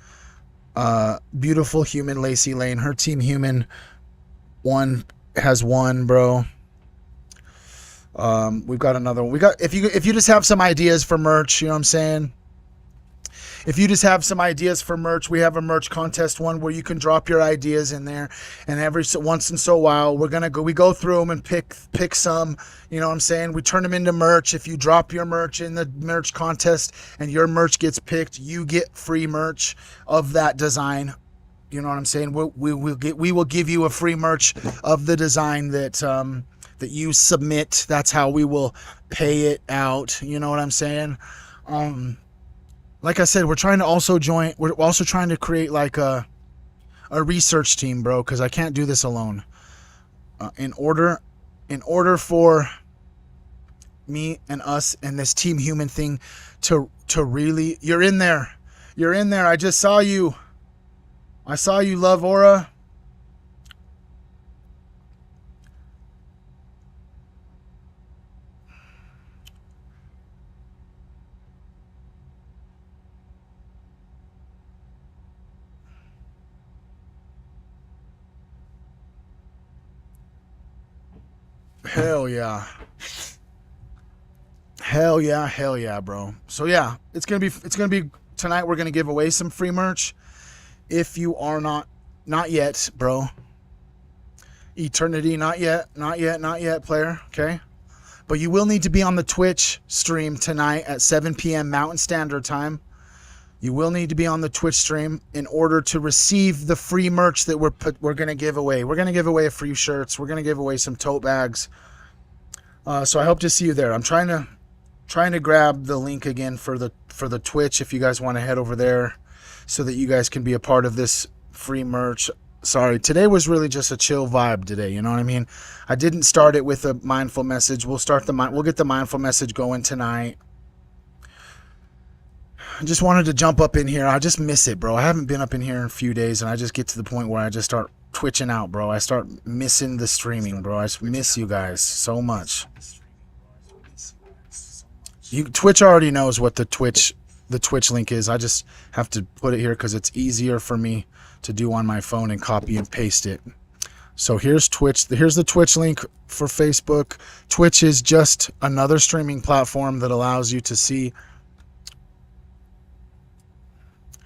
beautiful human Lacey Lane. Her Team Human has won, bro. We've got another one. We got if you just have some ideas for merch, you know what I'm saying? If you just have some ideas for merch, we have a merch contest one where you can drop your ideas in there, and every once in so while we go through them and pick some, you know what I'm saying? We turn them into merch. If you drop your merch in the merch contest and your merch gets picked, you get free merch of that design. You know what I'm saying? We will give you a free merch of the design that you submit. That's how we will pay it out. You know what I'm saying? Like I said, we're also trying to create like a research team, bro, because I can't do this alone. In order for me and us and this Team Human thing to really, you're in there. I just saw you. I saw you, Love Aura. Hell yeah, bro. So yeah, it's gonna be tonight. We're gonna give away some free merch. If you are not yet, bro. Eternity, not yet, player. Okay, but you will need to be on the Twitch stream tonight at 7 p.m. Mountain Standard Time. You will need to be on the Twitch stream in order to receive the free merch that we're going to give away. We're going to give away a few shirts. We're going to give away some tote bags. So I hope to see you there. I'm trying to grab the link again for the Twitch if you guys want to head over there so that you guys can be a part of this free merch. Sorry, today was really just a chill vibe today, you know what I mean? I didn't start it with a mindful message. We'll get the mindful message going tonight. I just wanted to jump up in here. I just miss it, bro. I haven't been up in here in a few days, and I just get to the point where I just start twitching out, bro. I start missing the streaming, bro. I just miss you guys so much. Twitch already knows what the Twitch link is. I just have to put it here because it's easier for me to do on my phone and copy and paste it. So here's Twitch. Here's the Twitch link for Facebook. Twitch is just another streaming platform that allows you to see.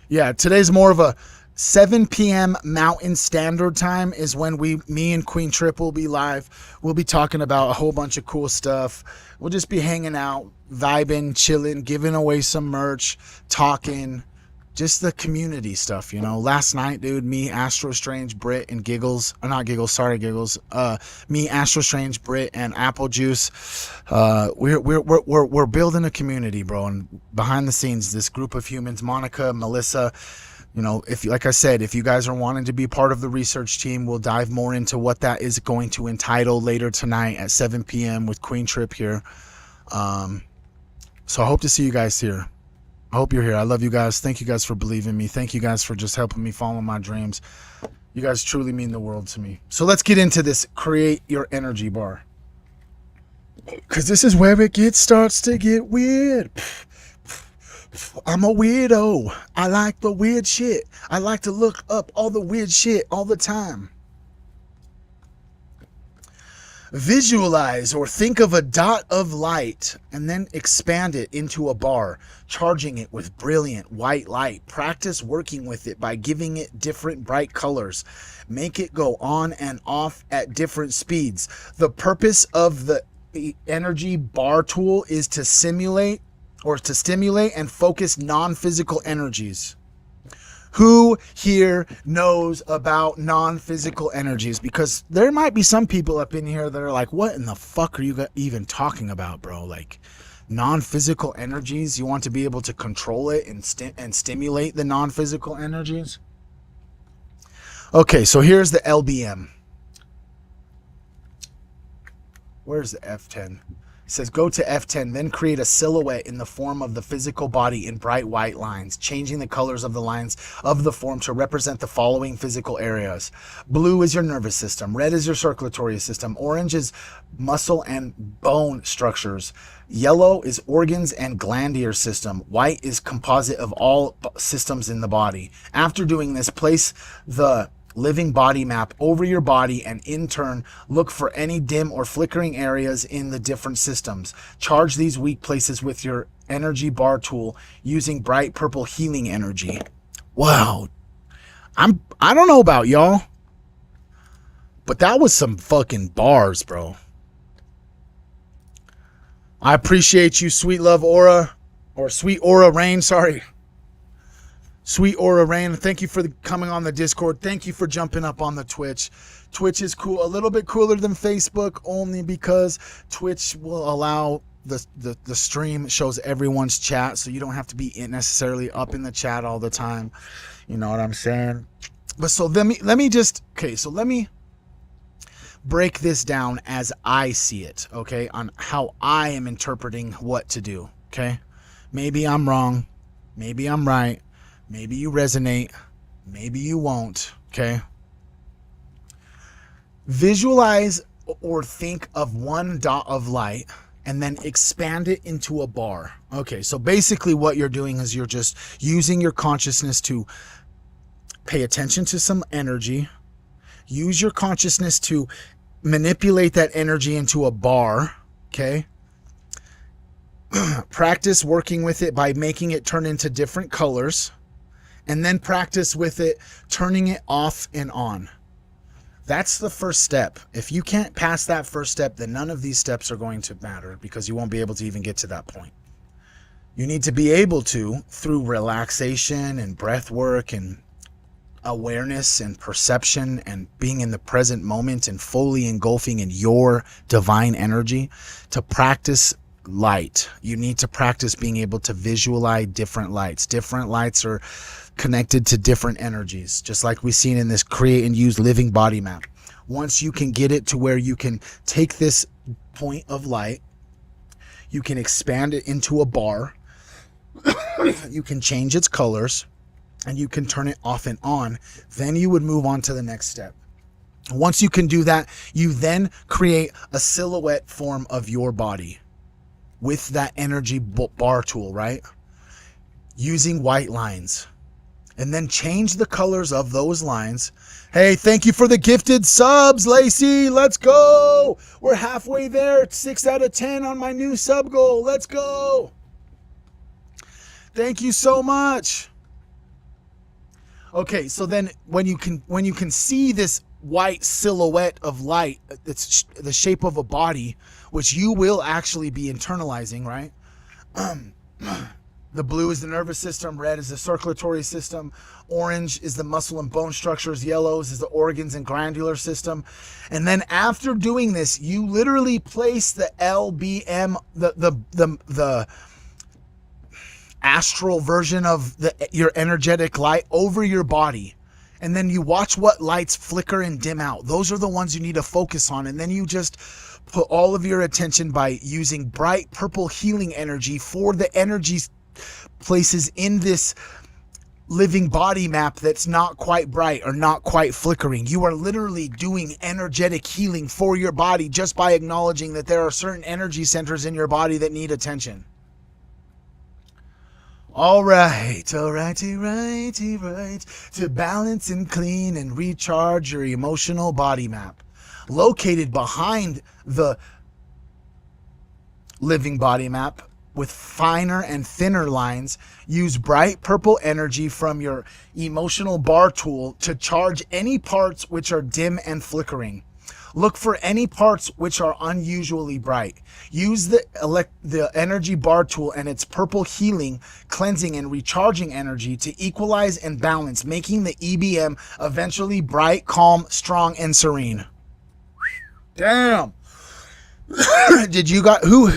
Yeah, today's more of a 7 p.m. Mountain Standard Time is when me and Queen Trip will be live. We'll be talking about a whole bunch of cool stuff. We'll just be hanging out, vibing, chilling, giving away some merch, talking, just the community stuff, you know. Last night, dude, me, Astro Strange, Brit, and Giggles, not Giggles, sorry Giggles. Me, Astro Strange, Brit, and Apple Juice. We're building a community, bro. And behind the scenes, this group of humans, Monica, Melissa. You know, like I said, if you guys are wanting to be part of the research team, we'll dive more into what that is going to entitle later tonight at 7 p.m. with Queen Trip here. So I hope to see you guys here. I hope you're here. I love you guys. Thank you guys for believing me. Thank you guys for just helping me follow my dreams. You guys truly mean the world to me. So let's get into this. Create your energy bar. Because this is where it starts to get weird. I'm a weirdo. I like the weird shit. I like to look up all the weird shit all the time. Visualize or think of a dot of light and then expand it into a bar, charging it with brilliant white light. Practice working with it by giving it different bright colors. Make it go on and off at different speeds. The purpose of the energy bar tool is to stimulate and focus non-physical energies. Who here knows about non-physical energies? Because there might be some people up in here that are like, what in the fuck are you even talking about, bro? Like, non-physical energies? You want to be able to control it and stimulate the non-physical energies? Okay, so here's the LBM. Where's the F10? It says go to F10, then create a silhouette in the form of the physical body in bright white lines, changing the colors of the lines of the form to represent the following physical areas. Blue is your nervous system. Red is your circulatory system. Orange is muscle and bone structures. Yellow is organs and glandular system. White is composite of all systems in the body. After doing this, place the living body map over your body and in turn look for any dim or flickering areas in the different systems. Charge these weak places with your energy bar tool using bright purple healing energy. Wow. I don't know about y'all, but that was some fucking bars, bro. I appreciate you, Sweet Love Aura, or Sweet Aura Rain, sorry. Sweet Aura Rain, thank you for coming on the Discord. Thank you for jumping up on the Twitch. Twitch is cool, a little bit cooler than Facebook, only because Twitch will allow the stream shows everyone's chat, so you don't have to be necessarily up in the chat all the time. You know what I'm saying? But so let me break this down as I see it, okay, on how I am interpreting what to do, okay? Maybe I'm wrong, maybe I'm right. Maybe you resonate, maybe you won't, okay? Visualize or think of one dot of light and then expand it into a bar. Okay, so basically what you're doing is you're just using your consciousness to pay attention to some energy, use your consciousness to manipulate that energy into a bar, okay? Practice working with it by making it turn into different colors. And then practice with it, turning it off and on. That's the first step. If you can't pass that first step, then none of these steps are going to matter because you won't be able to even get to that point. You need to be able to, through relaxation and breath work and awareness and perception and being in the present moment and fully engulfing in your divine energy, to practice light. You need to practice being able to visualize different lights. Different lights are connected to different energies, just like we've seen in this create and use living body map. Once you can get it to where you can take this point of light, you can expand it into a bar, you can change its colors, and you can turn it off and on, then you would move on to the next step. Once you can do that, you then create a silhouette form of your body with that energy bar tool, right? Using white lines. And then change the colors of those lines. Hey, thank you for the gifted subs, Lacey. Let's go. We're halfway there. 6 out of 10 on my new sub goal. Let's go. Thank you so much. Okay, so then when you can see this white silhouette of light, it's the shape of a body, which you will actually be internalizing, right? The blue is the nervous system, red is the circulatory system, orange is the muscle and bone structures, yellows is the organs and glandular system. And then after doing this, you literally place the LBM, the astral version of your energetic light over your body. And then you watch what lights flicker and dim out. Those are the ones you need to focus on. And then you just put all of your attention by using bright purple healing energy for the energy places in this living body map that's not quite bright or not quite flickering. You are literally doing energetic healing for your body just by acknowledging that there are certain energy centers in your body that need attention. All right. To balance and clean and recharge your emotional body map. located behind the living body map with finer and thinner lines. Use bright purple energy from your emotional bar tool to charge any parts which are dim and flickering. Look for any parts which are unusually bright. Use the energy bar tool and its purple healing, cleansing, and recharging energy to equalize and balance, making the EBM eventually bright, calm, strong, and serene. Damn. Did you got who?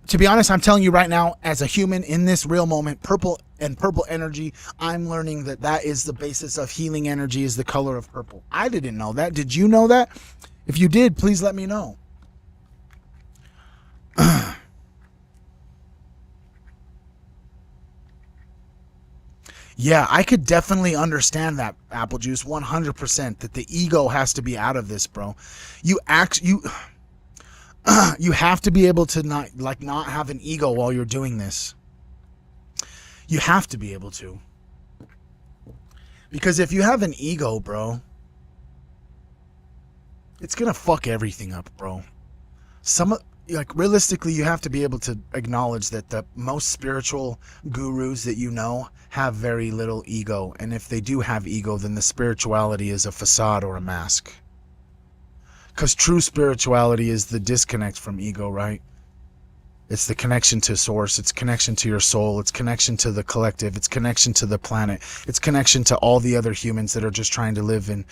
To be honest, I'm telling you right now, as a human in this real moment, purple energy, I'm learning that is the basis of healing energy, is the color of purple. I didn't know that. Did you know that? If you did, please let me know. Yeah, I could definitely understand that, Apple Juice, 100%, that the ego has to be out of this, bro. You have to be able to not have an ego while you're doing this. You have to be able to. Because if you have an ego, bro, it's going to fuck everything up, bro. Realistically, you have to be able to acknowledge that the most spiritual gurus that you know have very little ego. And if they do have ego, then the spirituality is a facade or a mask. Because true spirituality is the disconnect from ego, right? It's the connection to source. It's connection to your soul. It's connection to the collective. It's connection to the planet. It's connection to all the other humans that are just trying to live and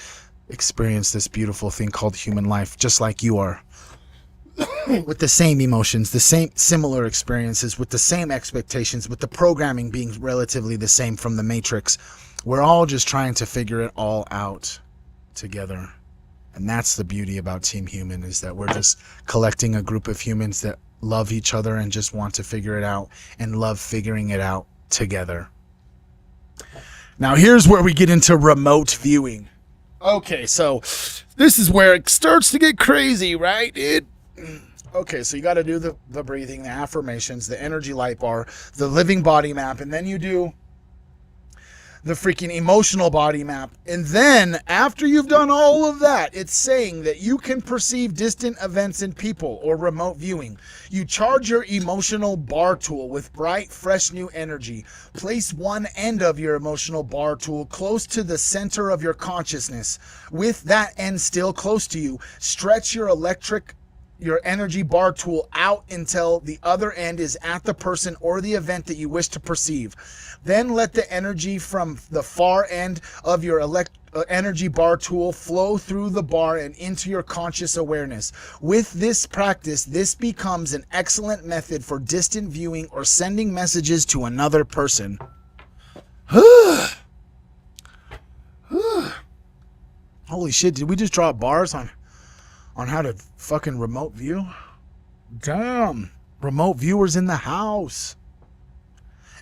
experience this beautiful thing called human life, just like you are. With the same emotions, the same similar experiences, with the same expectations, with the programming being relatively the same from the Matrix. We're all just trying to figure it all out together. And that's the beauty about Team Human, is that we're just collecting a group of humans that love each other and just want to figure it out and love figuring it out together. Now here's where we get into remote viewing. Okay, so this is where it starts to get crazy, right? Okay, so you got to do the breathing, the affirmations, the energy light bar, the living body map, and then you do the freaking emotional body map. And then after you've done all of that, it's saying that you can perceive distant events and people, or remote viewing. You charge your emotional bar tool with bright, fresh new energy. Place one end of your emotional bar tool close to the center of your consciousness. With that end still close to you, stretch your energy bar tool out until the other end is at the person or the event that you wish to perceive. Then let the energy from the far end of your energy bar tool flow through the bar and into your conscious awareness. With this practice, this becomes an excellent method for distant viewing or sending messages to another person. Holy shit, did we just drop bars on how to fucking remote view? Damn. Remote viewers in the house.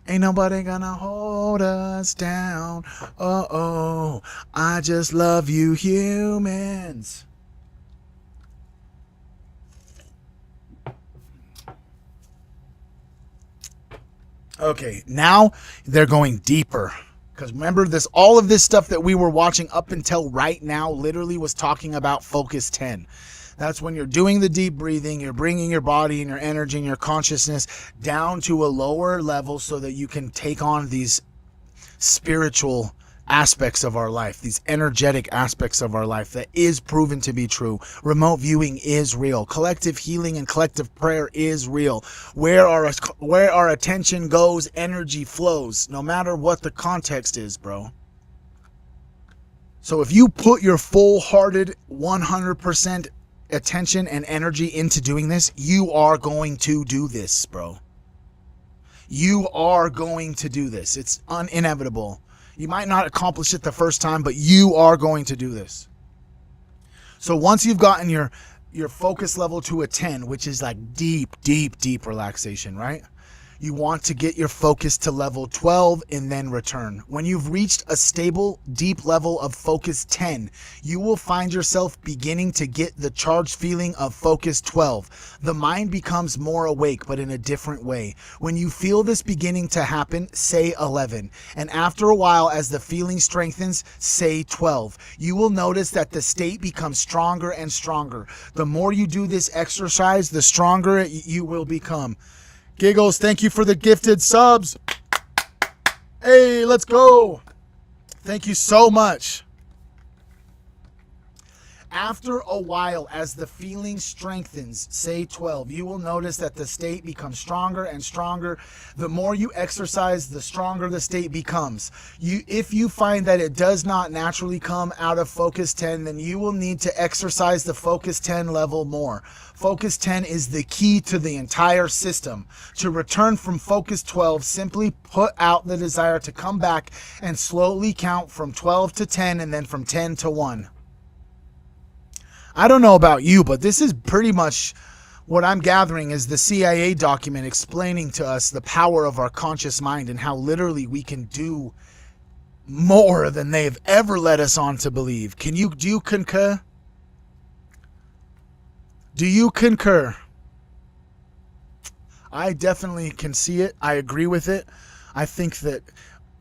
Ain't nobody gonna hold us down. Oh, I just love you humans. Okay, now they're going deeper. Because remember, all of this stuff that we were watching up until right now literally was talking about Focus 10. That's when you're doing the deep breathing, you're bringing your body and your energy and your consciousness down to a lower level so that you can take on these spiritual aspects of our life, these energetic aspects of our life that is proven to be true. Remote viewing is real. Collective healing and collective prayer is real. Where our attention goes, energy flows, no matter what the context is, bro. So if you put your full-hearted 100% attention and energy into doing this, you are going to do this, bro. You are going to do this. It's inevitable. You might not accomplish it the first time, but you are going to do this. So once you've gotten your focus level to a 10, which is like deep relaxation, right? You want to get your focus to level 12 and then return. When you've reached a stable, deep level of focus 10, you will find yourself beginning to get the charged feeling of focus 12. The mind becomes more awake, but in a different way. When you feel this beginning to happen, say 11. And after a while, as the feeling strengthens, say 12. You will notice that the state becomes stronger and stronger. The more you do this exercise, the stronger you will become. Giggles, thank you for the gifted subs. Hey, let's go. Thank you so much. After a while, as the feeling strengthens, say 12, you will notice that the state becomes stronger and stronger. The more you exercise, the stronger the state becomes. If you find that it does not naturally come out of focus 10, then you will need to exercise the focus 10 level more. Focus 10 is the key to the entire system. To return from focus 12, simply put out the desire to come back and slowly count from 12 to 10 and then from 10 to 1. I don't know about you, but this is pretty much what I'm gathering is the CIA document explaining to us the power of our conscious mind and how literally we can do more than they've ever led us on to believe. Do you concur? Do you concur? I definitely can see it. I agree with it. I think that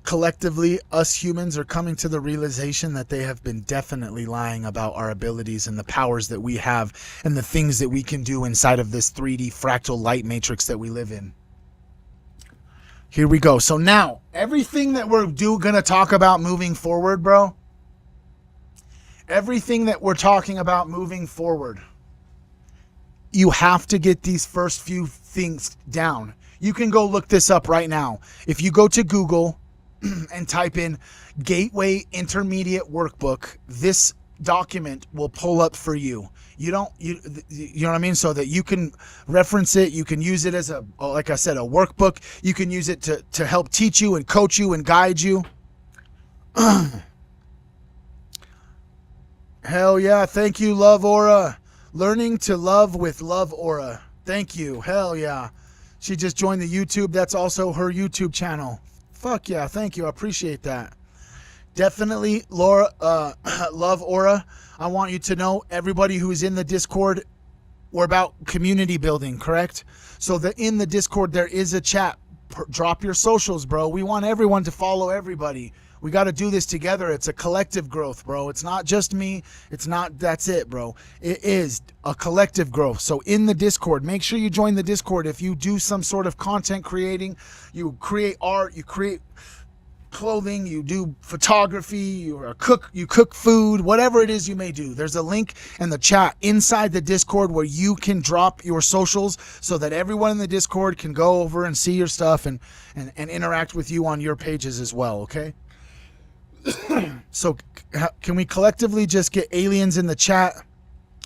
collectively, us humans are coming to the realization that they have been definitely lying about our abilities and the powers that we have and the things that we can do inside of this 3D fractal light matrix that we live in. Here we go. So now, everything that we're going to talk about moving forward, bro, everything that we're talking about moving forward, you have to get these first few things down. You can go look this up right now. If you go to Google and type in Gateway Intermediate Workbook, this document will pull up for you. You know what I mean? So that you can reference it. You can use it as like I said, a workbook. You can use it to help teach you and coach you and guide you. Hell yeah. Thank you, Love Aura. Learning to love with Love Aura. Thank you. Hell yeah. She just joined the YouTube. That's also her YouTube channel. Fuck yeah, thank you. I appreciate that. Definitely, Laura, Love Aura. I want you to know, everybody who is in the Discord, we're about community building, correct? So in the Discord, there is a chat. Drop your socials, bro. We want everyone to follow everybody. We got to do this together. It's a collective growth, bro. It's not just me. That's it, bro. It is a collective growth. So in the Discord, make sure you join the Discord. If you do some sort of content creating, you create art, you create clothing, you do photography, you cook food, whatever it is you may do. There's a link in the chat inside the Discord where you can drop your socials so that everyone in the Discord can go over and see your stuff and interact with you on your pages as well, okay? So can we collectively just get aliens in the chat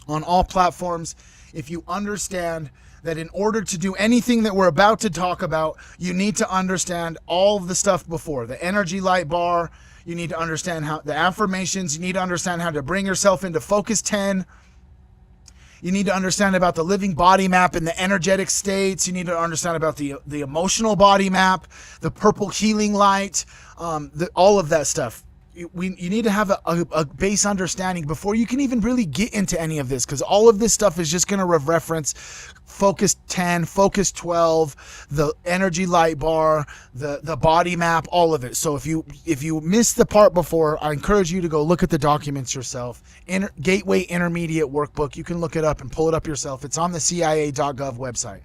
on all platforms? If you understand that in order to do anything that we're about to talk about, you need to understand all of the stuff before. The energy light bar, you need to understand how the affirmations, you need to understand how to bring yourself into focus 10. You need to understand about the living body map and the energetic states. You need to understand about the emotional body map, the purple healing light, all of that stuff. You need to have a base understanding before you can even really get into any of this, because all of this stuff is just going to reference focus 10, focus 12, the energy light bar, the body map, all of it. So if you missed the part before, I encourage you to go look at the documents yourself. Gateway Intermediate Workbook, you can look it up and pull it up yourself. It's on the CIA.gov website.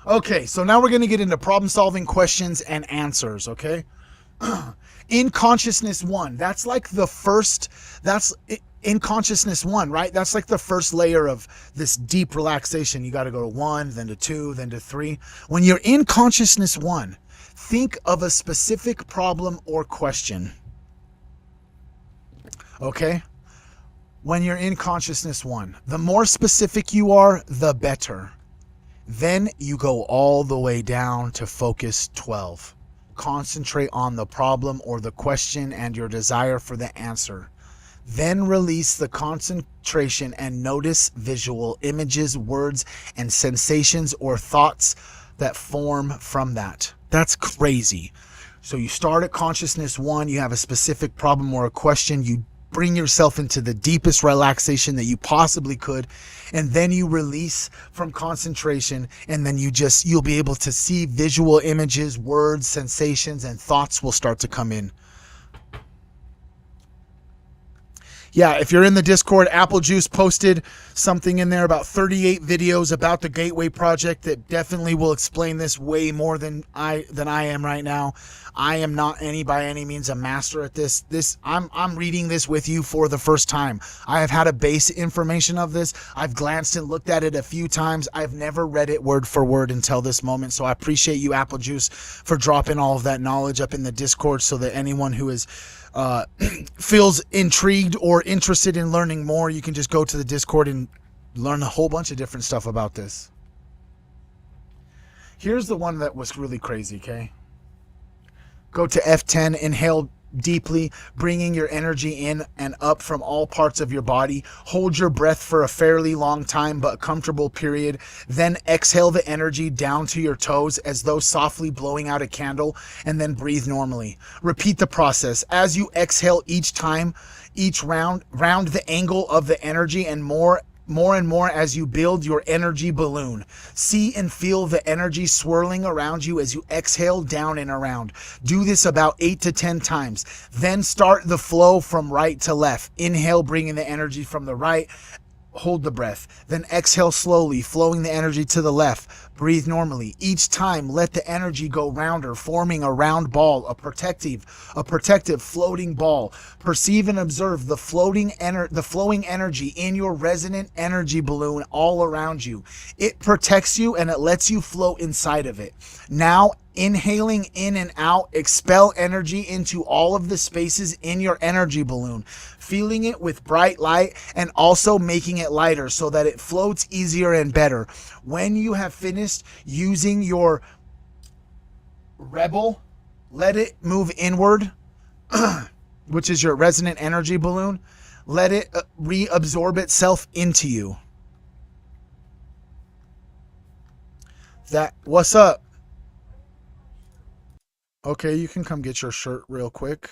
Okay, so now we're going to get into problem solving questions and answers, okay? In consciousness 1, that's like the first, that's in consciousness 1, right? That's like the first layer of this deep relaxation. You got to go to 1, then to 2, then to 3. When you're in consciousness 1, think of a specific problem or question. Okay? When you're in consciousness 1, the more specific you are, the better. Then you go all the way down to focus 12. Concentrate on the problem or the question and your desire for the answer. Then release the concentration and notice visual images, words, and sensations or thoughts that form from that. That's crazy. So you start at consciousness 1, you have a specific problem or a question, you bring yourself into the deepest relaxation that you possibly could, and then you release from concentration, and then you'll be able to see visual images, words, sensations, and thoughts will start to come in. Yeah, if you're in the Discord, Apple Juice posted something in there about 38 videos about the Gateway Project that definitely will explain this way more than I am right now. I am not by any means a master at this. I'm reading this with you for the first time. I have had a base information of this. I've glanced and looked at it a few times. I've never read it word for word until this moment. So I appreciate you, Apple Juice, for dropping all of that knowledge up in the Discord so that anyone who is feels intrigued or interested in learning more, you can just go to the Discord and learn a whole bunch of different stuff about this. Here's the one that was really crazy, okay? Go to F10, inhale deeply, bringing your energy in and up from all parts of your body. Hold your breath for a fairly long time, but a comfortable period. Then exhale the energy down to your toes as though softly blowing out a candle, and then breathe normally. Repeat the process. As you exhale each time, each round the angle of the energy, and more and more as you build your energy balloon. See and feel the energy swirling around you as you exhale down and around. Do this about 8 to 10 times. Then start the flow from right to left. Inhale, bringing the energy from the right. Hold the breath. Then exhale slowly, flowing the energy to the left. Breathe normally. Each time, let the energy go rounder, forming a round ball, a protective floating ball. Perceive and observe the flowing energy in your resonant energy balloon all around you. It protects you and it lets you float inside of it. Now, inhaling in and out, expel energy into all of the spaces in your energy balloon, feeling it with bright light and also making it lighter so that it floats easier and better. When you have finished using your rebel, let it move inward, which is your resonant energy balloon. Let it reabsorb itself into you. What's up? Okay, you can come get your shirt real quick.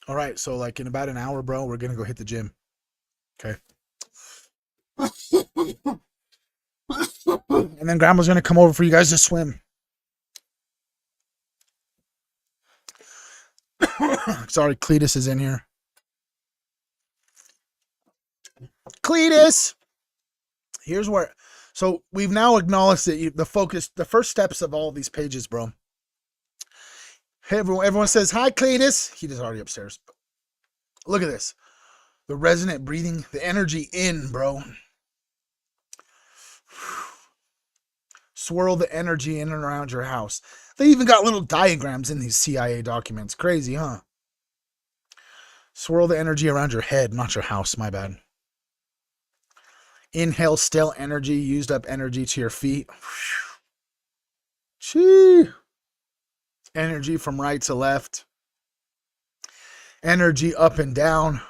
All right, so like in about an hour, bro, we're gonna go hit the gym. Okay. And then Grandma's gonna come over for you guys to swim. Sorry, Cletus is in here. Cletus! Here's where... So we've now acknowledged that the first steps of all these pages, bro. Hey, everyone says, hi, Cletus. He is already upstairs. Look at this. The resonant breathing, the energy in, bro. Swirl the energy in and around your house. They even got little diagrams in these CIA documents. Crazy, huh? Swirl the energy around your head, not your house, my bad. Inhale still energy, used up energy to your feet. Chee. Energy from right to left. Energy up and down.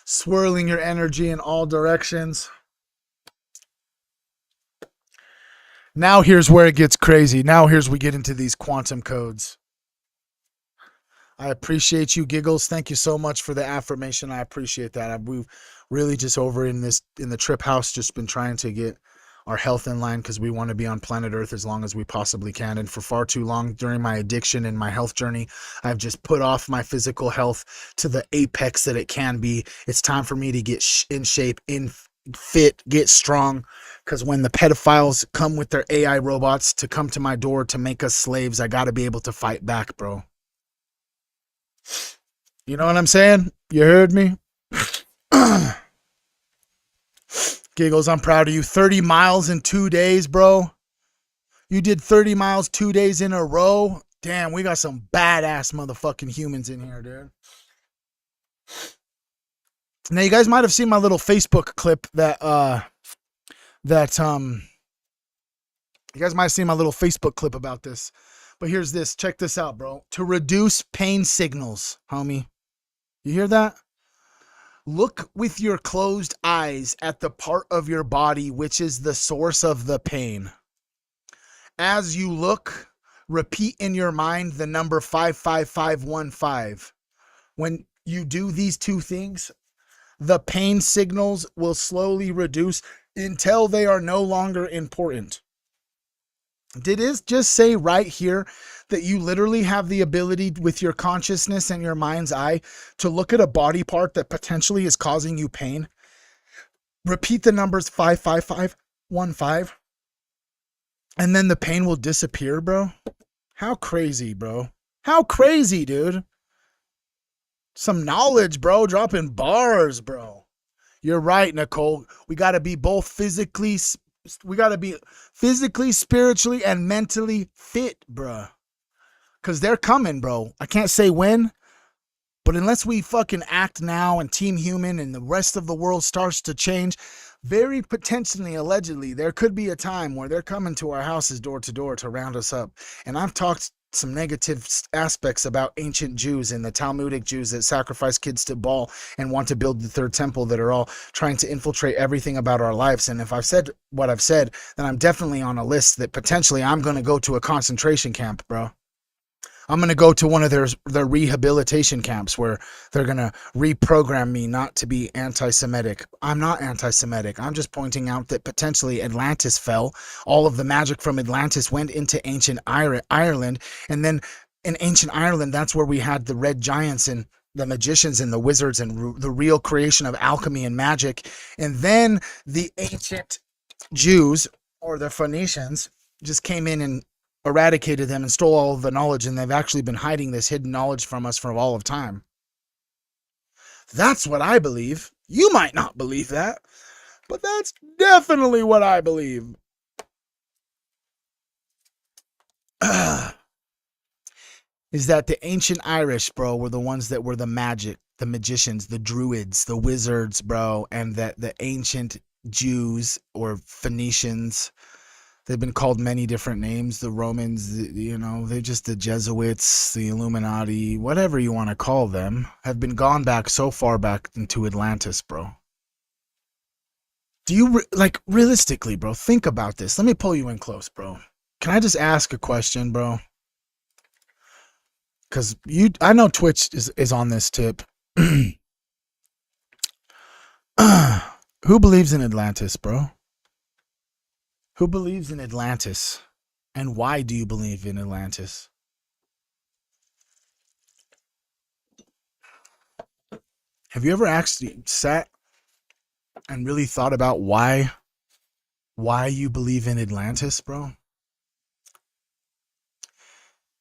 Swirling your energy in all directions. Now here's where it gets crazy. Now here's we get into these quantum codes. I appreciate you, Giggles. Thank you so much for the affirmation. I appreciate that. We've really just over in the trip house just been trying to get our health in line because we want to be on planet Earth as long as we possibly can. And for far too long during my addiction and my health journey, I've just put off my physical health to the apex that it can be. It's time for me to get in shape, fit, get strong. Because when the pedophiles come with their AI robots to come to my door to make us slaves, I got to be able to fight back, bro. You know what I'm saying? You heard me? Giggles, I'm proud of you. 30 miles in 2 days, bro. You did 30 miles 2 days in a row. Damn, we got some badass motherfucking humans in here, dude. Now, you guys might have seen my little Facebook clip that you guys might have seen my little Facebook clip about this. But here's this. Check this out, bro. To reduce pain signals, homie. You hear that? Look with your closed eyes at the part of your body which is the source of the pain. As you look, repeat in your mind the number 55515. When you do these two things, the pain signals will slowly reduce until they are no longer important. Did it just say right here that you literally have the ability with your consciousness and your mind's eye to look at a body part that potentially is causing you pain? Repeat the numbers 55515, and then the pain will disappear, bro. How crazy, bro. How crazy, dude. Some knowledge, bro. Dropping bars, bro. You're right, Nicole. We got to be both physically, spiritually, and mentally fit, bro. Because they're coming, bro. I can't say when, but unless we fucking act now and Team Human and the rest of the world starts to change, very potentially, allegedly, there could be a time where they're coming to our houses door to door to round us up. And I've talked some negative aspects about ancient Jews and the Talmudic Jews that sacrifice kids to Baal and want to build the third temple, that are all trying to infiltrate everything about our lives. And if I've said what I've said, then I'm definitely on a list that potentially I'm going to go to a concentration camp, bro. I'm going to go to one of their rehabilitation camps where they're going to reprogram me not to be anti-Semitic. I'm not anti-Semitic. I'm just pointing out that potentially Atlantis fell. All of the magic from Atlantis went into ancient Ireland. And then in ancient Ireland, that's where we had the red giants and the magicians and the wizards and the real creation of alchemy and magic. And then the ancient Jews, or the Phoenicians, just came in and eradicated them and stole all of the knowledge, and they've actually been hiding this hidden knowledge from us for all of time. That's what I believe. You might not believe that, but that's definitely what I believe. Is that the ancient Irish, bro, were the ones that were the magic, the magicians, the druids, the wizards, bro, and that the ancient Jews or Phoenicians, they've been called many different names. The Romans, they're just the Jesuits, the Illuminati, whatever you want to call them, have been gone back so far back into Atlantis, bro. Do you, realistically, bro, think about this. Let me pull you in close, bro. Can I just ask a question, bro? Because I know Twitch is on this tip. Who believes in Atlantis, bro? Who believes in Atlantis? And why do you believe in Atlantis? Have you ever actually sat and really thought about why you believe in Atlantis, bro?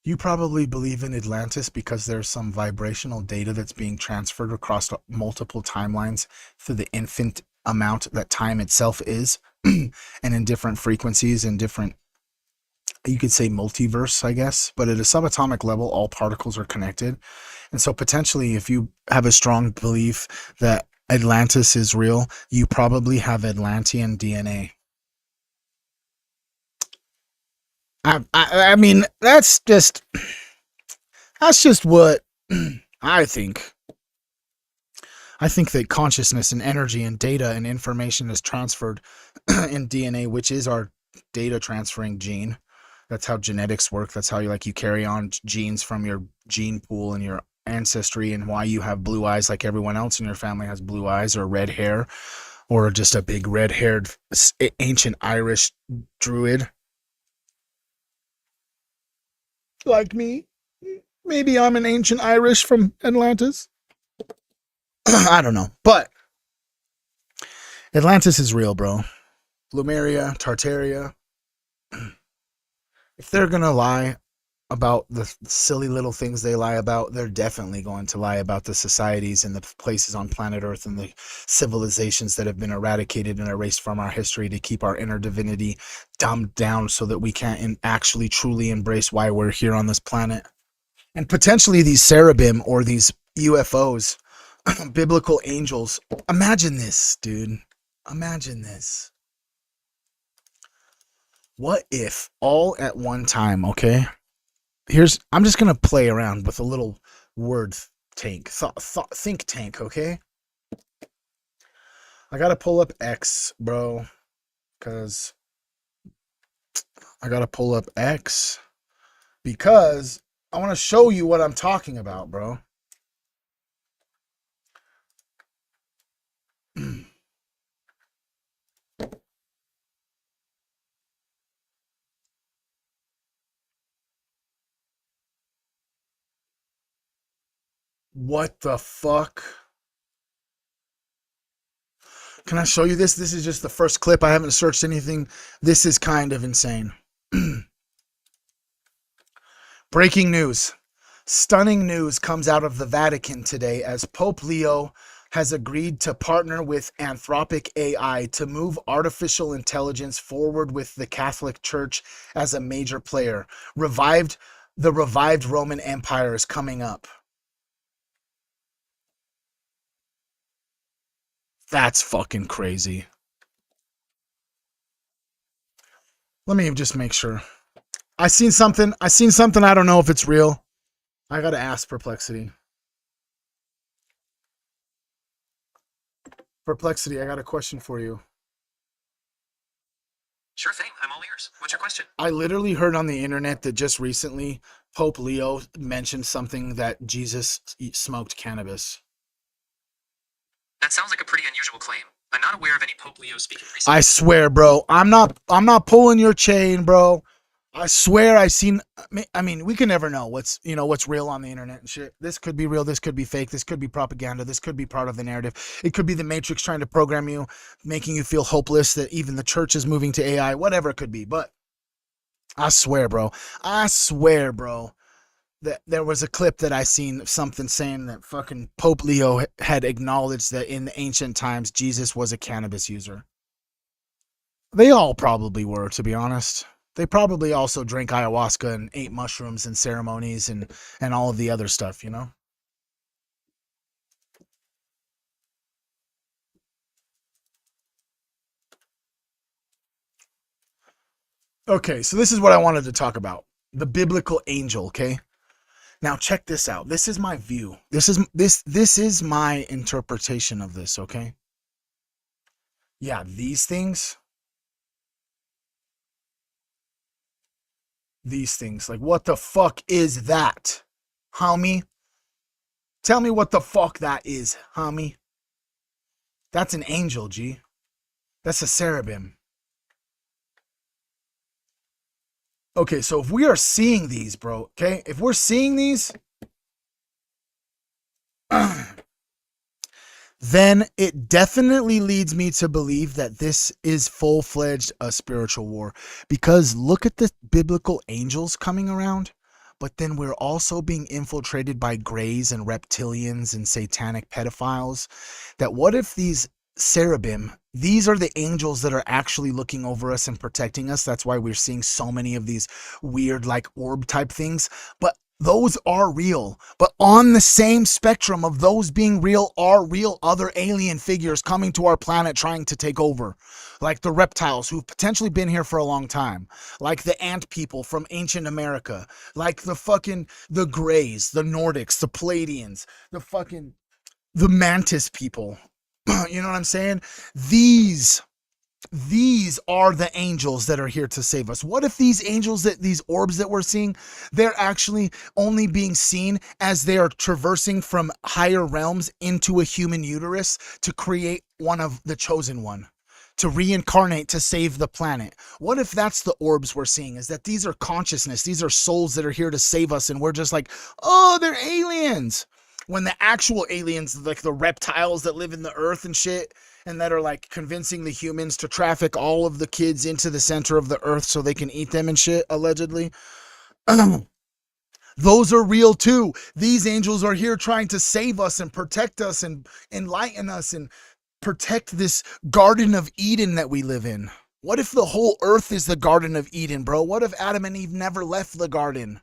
You probably believe in Atlantis because there's some vibrational data that's being transferred across multiple timelines through the infinite amount that time itself is, and in different frequencies and different, you could say multiverse, I guess, but at a subatomic level, all particles are connected. And so potentially, if you have a strong belief that Atlantis is real, you probably have Atlantean DNA. I mean, that's just what I think. I think that consciousness and energy and data and information is transferred in DNA, which is our data transferring gene. That's how genetics work. That's how you carry on genes from your gene pool and your ancestry, and why you have blue eyes like everyone else in your family has blue eyes, or red hair, or just a big red-haired ancient Irish druid. Like me. Maybe I'm an ancient Irish from Atlantis. I don't know. But Atlantis is real, bro. Lemuria, Tartaria. If they're going to lie about the silly little things they lie about, they're definitely going to lie about the societies and the places on planet Earth and the civilizations that have been eradicated and erased from our history to keep our inner divinity dumbed down so that we can't actually truly embrace why we're here on this planet. And potentially these cherubim or these UFOs, biblical angels. Imagine this, dude. Imagine this. What if all at one time, okay? I'm just gonna play around with a little word think tank, okay? I gotta pull up X, bro, because I gotta pull up X because I want to show you what I'm talking about, bro. What the fuck? Can I show you this? This is just the first clip. I haven't searched anything. This is kind of insane. Breaking news. Stunning news comes out of the Vatican today as Pope Leo has agreed to partner with Anthropic AI to move artificial intelligence forward with the Catholic Church as a major player. The revived Roman Empire is coming up. That's fucking crazy. Let me just make sure. I seen something. I don't know if it's real. I gotta ask Perplexity. Perplexity, I got a question for you. Sure thing. I'm all ears. What's your question? I literally heard on the internet that just recently Pope Leo mentioned something that Jesus smoked cannabis. That sounds like a pretty unusual claim. I'm not aware of any Pope Leo speaking recently. I swear, bro. I'm not pulling your chain, bro. I swear I seen I mean, we can never know what's real on the internet and shit. This could be real, this could be fake, this could be propaganda, this could be part of the narrative. It could be the Matrix trying to program you, making you feel hopeless that even the church is moving to AI, whatever it could be. But I swear, bro. I swear, bro. That there was a clip that I seen of something saying that fucking Pope Leo had acknowledged that in the ancient times Jesus was a cannabis user. They all probably were, to be honest. They probably also drank ayahuasca and ate mushrooms and ceremonies and all of the other stuff, you know? Okay, so this is what I wanted to talk about. The biblical angel, okay? Now check this out. This is my view. This is my interpretation of this, okay? Yeah, these things. Like, what the fuck is that? Homie? Tell me what the fuck that is, homie. That's an angel, G. That's a cherubim. Okay, so if we are seeing these, bro, okay? If we're seeing these, then it definitely leads me to believe that this is full-fledged a spiritual war. Because look at the biblical angels coming around, but then we're also being infiltrated by greys and reptilians and satanic pedophiles. That what if these cherubim, these are the angels that are actually looking over us and protecting us? That's why we're seeing so many of these weird, like, orb type things. But those are real. But on the same spectrum of those being real are real other alien figures coming to our planet trying to take over. Like the reptiles who've potentially been here for a long time. Like the ant people from ancient America. Like the Greys, the Nordics, the Palladians, the Mantis people. You know what I'm saying? These these are the angels that are here to save us. What if these angels, that these orbs that we're seeing, they're actually only being seen as they are traversing from higher realms into a human uterus to create one of the chosen one, to reincarnate, to save the planet? What if that's the orbs we're seeing, is that these are consciousness, these are souls that are here to save us, and we're just like, oh, they're aliens. When the actual aliens, like the reptiles that live in the earth and shit, and that are like convincing the humans to traffic all of the kids into the center of the earth so they can eat them and shit, allegedly. Those are real too. These angels are here trying to save us and protect us and enlighten us and protect this Garden of Eden that we live in. What if the whole earth is the Garden of Eden, bro? What if Adam and Eve never left the garden?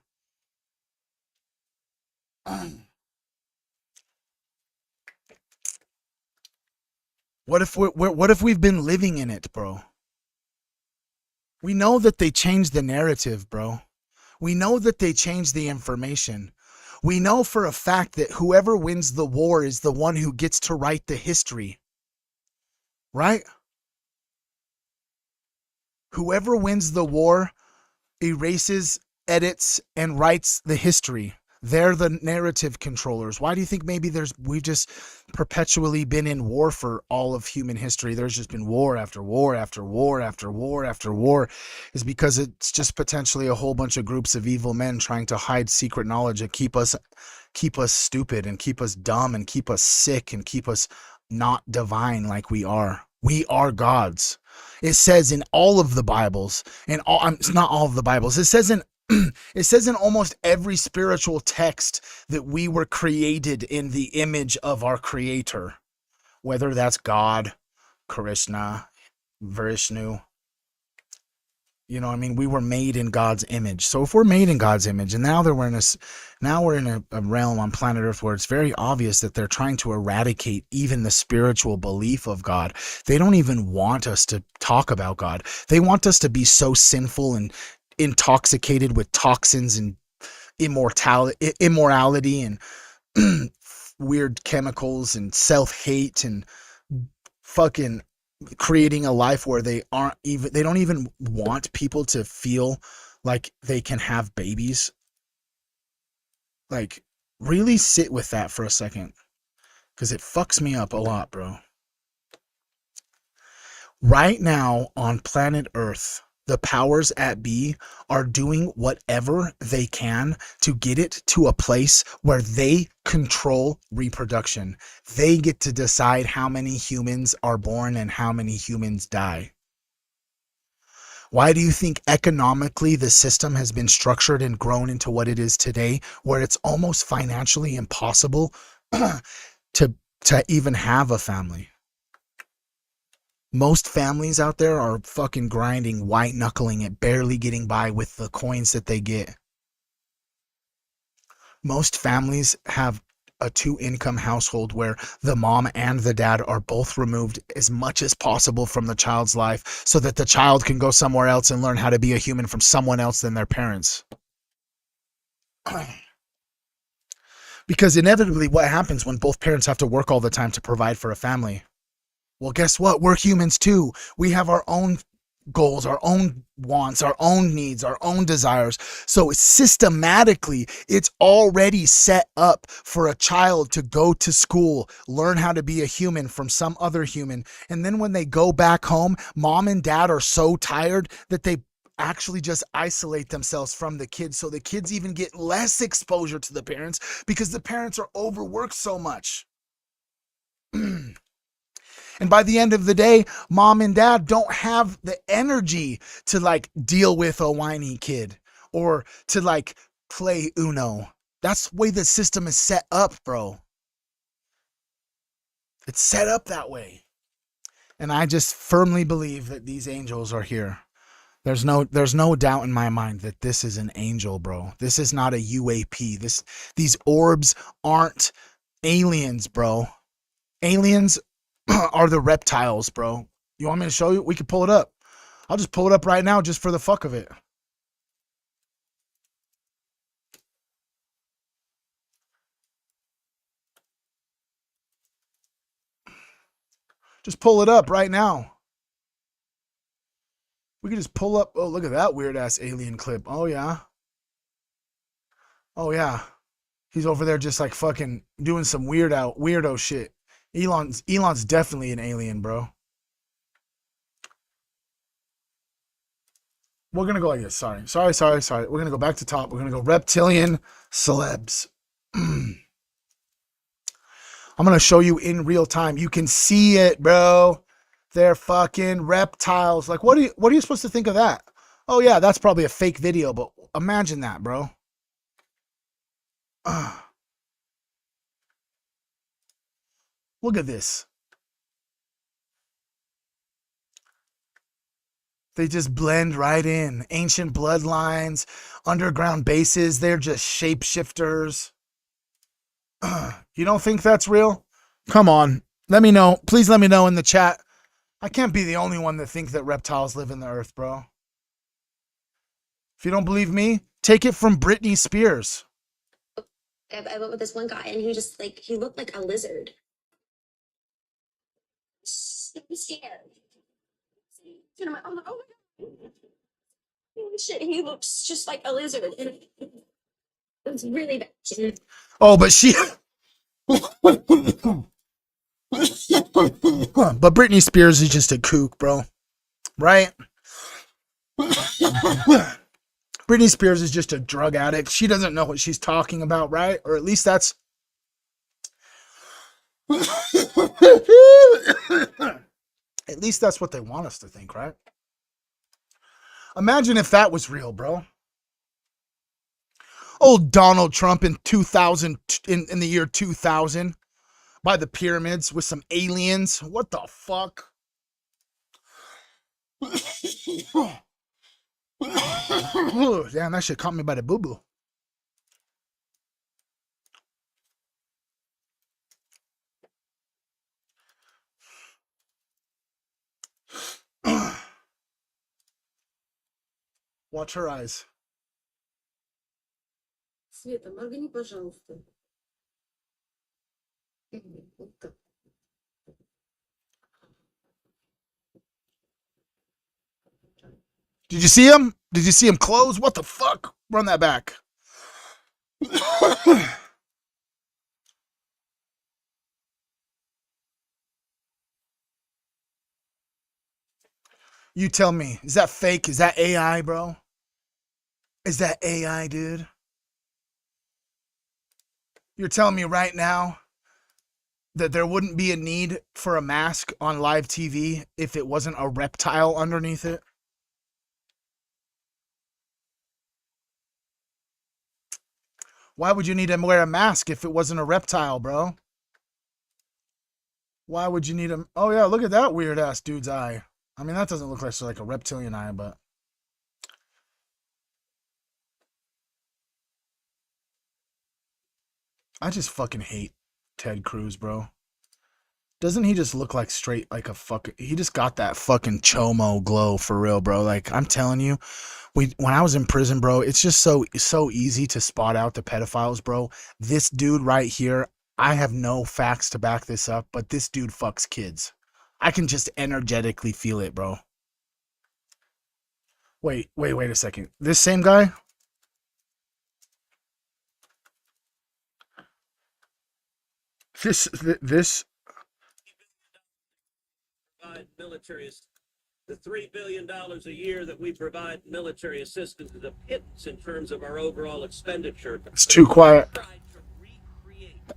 What if we've been living in it, bro? We know that they changed the narrative, bro. We know that they changed the information. We know for a fact that whoever wins the war is the one who gets to write the history, right? Whoever wins the war erases, edits, and writes the history. They're the narrative controllers. Why do you think maybe we've just perpetually been in war for all of human history? There's just been war after war after war after war after war, is because it's just potentially a whole bunch of groups of evil men trying to hide secret knowledge and keep us stupid and keep us dumb and keep us sick and keep us not divine like we are. We are gods. It says in all of the Bibles, it's not all of the Bibles. It says in almost every spiritual text that we were created in the image of our creator, whether that's God, Krishna, Vishnu. You know what I mean? We were made in God's image. So if we're made in God's image, and now we're in a realm on planet Earth where it's very obvious that they're trying to eradicate even the spiritual belief of God. They don't even want us to talk about God. They want us to be so sinful and intoxicated with toxins and immorality and weird chemicals and self-hate and fucking creating a life where they don't even want people to feel like they can have babies. Like, really sit with that for a second, because it fucks me up a lot, bro. Right now on planet Earth, the powers at be are doing whatever they can to get it to a place where they control reproduction. They get to decide how many humans are born and how many humans die. Why do you think economically the system has been structured and grown into what it is today, where it's almost financially impossible to even have a family? Most families out there are fucking grinding, white knuckling it, barely getting by with the coins that they get. Most families have a 2-income household where the mom and the dad are both removed as much as possible from the child's life so that the child can go somewhere else and learn how to be a human from someone else than their parents. Because inevitably what happens when both parents have to work all the time to provide for a family? Well, guess what? We're humans too. We have our own goals, our own wants, our own needs, our own desires. So systematically, it's already set up for a child to go to school, learn how to be a human from some other human. And then when they go back home, mom and dad are so tired that they actually just isolate themselves from the kids. So the kids even get less exposure to the parents because the parents are overworked so much. And by the end of the day, mom and dad don't have the energy to like deal with a whiny kid or to like play Uno. That's the way the system is set up, bro. It's set up that way. And I just firmly believe that these angels are here. There's no doubt in my mind that this is an angel, bro. This is not a UAP. These orbs aren't aliens, bro. Aliens are the reptiles, bro. You want me to show you? We can pull it up. I'll just pull it up right now just for the fuck of it. Just pull it up right now. We can just pull up. Oh, look at that weird ass alien clip. Oh, yeah. Oh, yeah. He's over there just like fucking doing some weirdo shit. Elon's definitely an alien, bro. We're going to go like this. Sorry. We're going to go back to top. We're going to go reptilian celebs. I'm going to show you in real time. You can see it, bro. They're fucking reptiles. Like, what are you supposed to think of that? Oh, yeah, that's probably a fake video, but imagine that, bro. Look at this. They just blend right in. Ancient bloodlines, underground bases, they're just shapeshifters. You don't think that's real? Come on. Let me know. Please let me know in the chat. I can't be the only one that thinks that reptiles live in the earth, bro. If you don't believe me, Take it from Britney Spears. I went with this one guy, and he just like he looked like a lizard. I'm scared. And I'm like, oh my god, holy shit! He looks just like a lizard, and it was really bad. Oh, but she. But Britney Spears is just a kook, bro. Right? Britney Spears is just a drug addict. She doesn't know what she's talking about, right? Or at least that's. At least that's what they want us to think, right? Imagine if that was real, bro. Old Donald Trump in 2000, in the year 2000, by the pyramids with some aliens. What the fuck? Damn, that shit caught me by the boo-boo. Watch her eyes. Света, моргни, пожалуйста. Did you see him? Did you see him close? What the fuck? Run that back. You tell me, is that fake? Is that AI, bro? Is that AI, dude? You're telling me right now that there wouldn't be a need for a mask on live TV if it wasn't a reptile underneath it? Why would you need to wear a mask if it wasn't a reptile, bro? Why would you need a... Oh, yeah, look at that weird-ass dude's eye. I mean, that doesn't look like a reptilian eye, but... I just fucking hate Ted Cruz, bro. Doesn't he just look like straight, like a fucking... He just got that fucking chomo glow for real, bro. Like, I'm telling you, when I was in prison, bro, it's just so easy to spot out the pedophiles, bro. This dude right here, I have no facts to back this up, but this dude fucks kids. I can just energetically feel it, bro. Wait a second. This same guy? This military, the $3 billion a year that we provide military assistance is a pittance in terms of our overall expenditure. It's too quiet.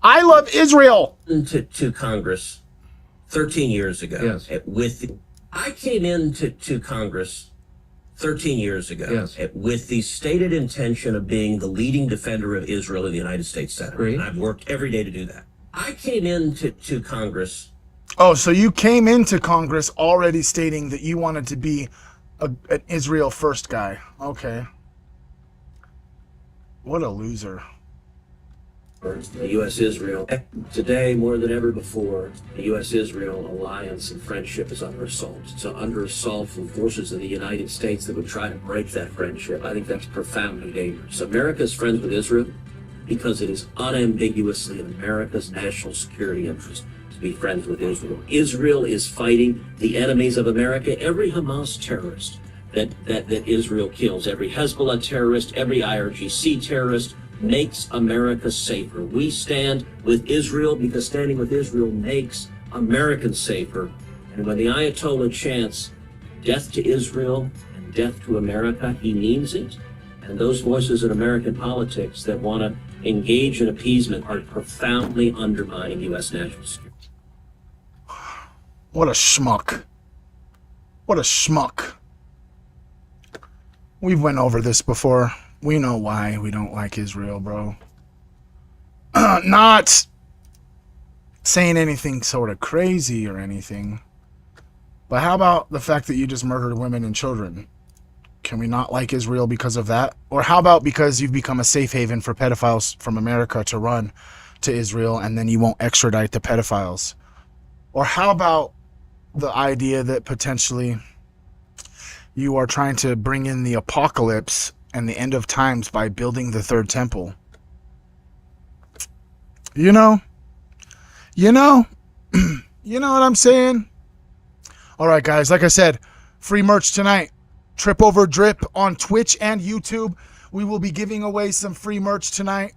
I love Israel. To Congress 13 years ago. Yes. I came into Congress 13 years ago. Yes. With the stated intention of being the leading defender of Israel in the United States Senate. Great. And I've worked every day to do that. I came into Congress. Oh, so you came into Congress already stating that you wanted to be an Israel first guy. Okay. What a loser. The U.S.-Israel. Today, more than ever before, the U.S.-Israel alliance and friendship is under assault. It's under assault from forces of the United States that would try to break that friendship. I think that's profoundly dangerous. America is friends with Israel because it is unambiguously in America's national security interest to be friends with Israel. Israel is fighting the enemies of America. Every Hamas terrorist that Israel kills, every Hezbollah terrorist, every IRGC terrorist, makes America safer. We stand with Israel because standing with Israel makes Americans safer. And when the Ayatollah chants death to Israel and death to America, he means it. And those voices in American politics that want to engage in appeasement are profoundly undermining U.S. national security. What a schmuck. What a schmuck. We've went over this before. We know why we don't like Israel, bro. Not saying anything sort of crazy or anything. But how about the fact that you just murdered women and children? Can we not like Israel because of that? Or how about because you've become a safe haven for pedophiles from America to run to Israel and then you won't extradite the pedophiles? Or how about the idea that potentially you are trying to bring in the apocalypse and the end of times by building the third temple. You know you know what I'm saying? All right, guys, like I said, free merch tonight. Trip Over Drip on Twitch and YouTube. We will be giving away some free merch tonight,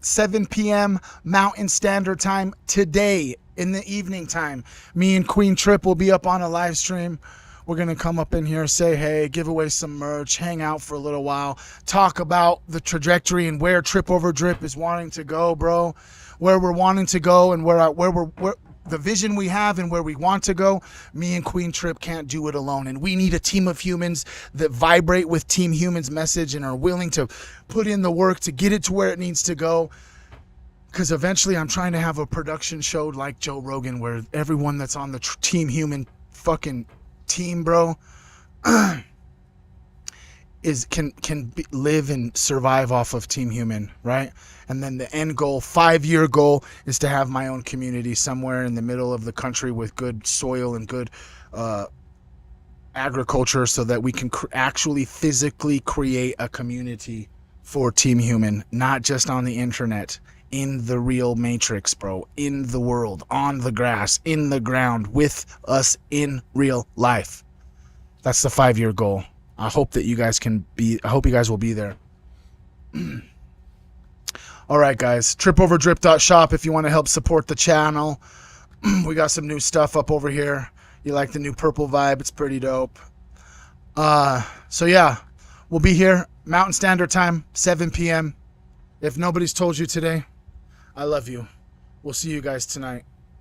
7 p.m. Mountain Standard Time today in the evening time. Me and Queen Trip will be up on a live stream. We're going to come up in here, say hey, give away some merch, hang out for a little while, talk about the trajectory and where Trip Over Drip is wanting to go, bro. Where we're wanting to go and where the vision we have and where we want to go. Me and Queen Trip can't do it alone, and we need a team of humans that vibrate with Team Human's message and are willing to put in the work to get it to where it needs to go. Because eventually I'm trying to have a production show like Joe Rogan where everyone that's on the Team Human fucking team, bro, live and survive off of Team Human, right? And then the end goal, 5-year goal, is to have my own community somewhere in the middle of the country with good soil and good agriculture, so that we can actually physically create a community for Team Human, not just on the internet, in the real matrix, bro, in the world, on the grass, in the ground, with us in real life. That's the 5-year goal. I hope that you guys will be there. All right, guys. tripoverdrip.shop if you want to help support the channel. We got some new stuff up over here. You like the new purple vibe? It's pretty dope. So yeah, we'll be here Mountain Standard Time, 7 p.m. If nobody's told you today, I love you. We'll see you guys tonight.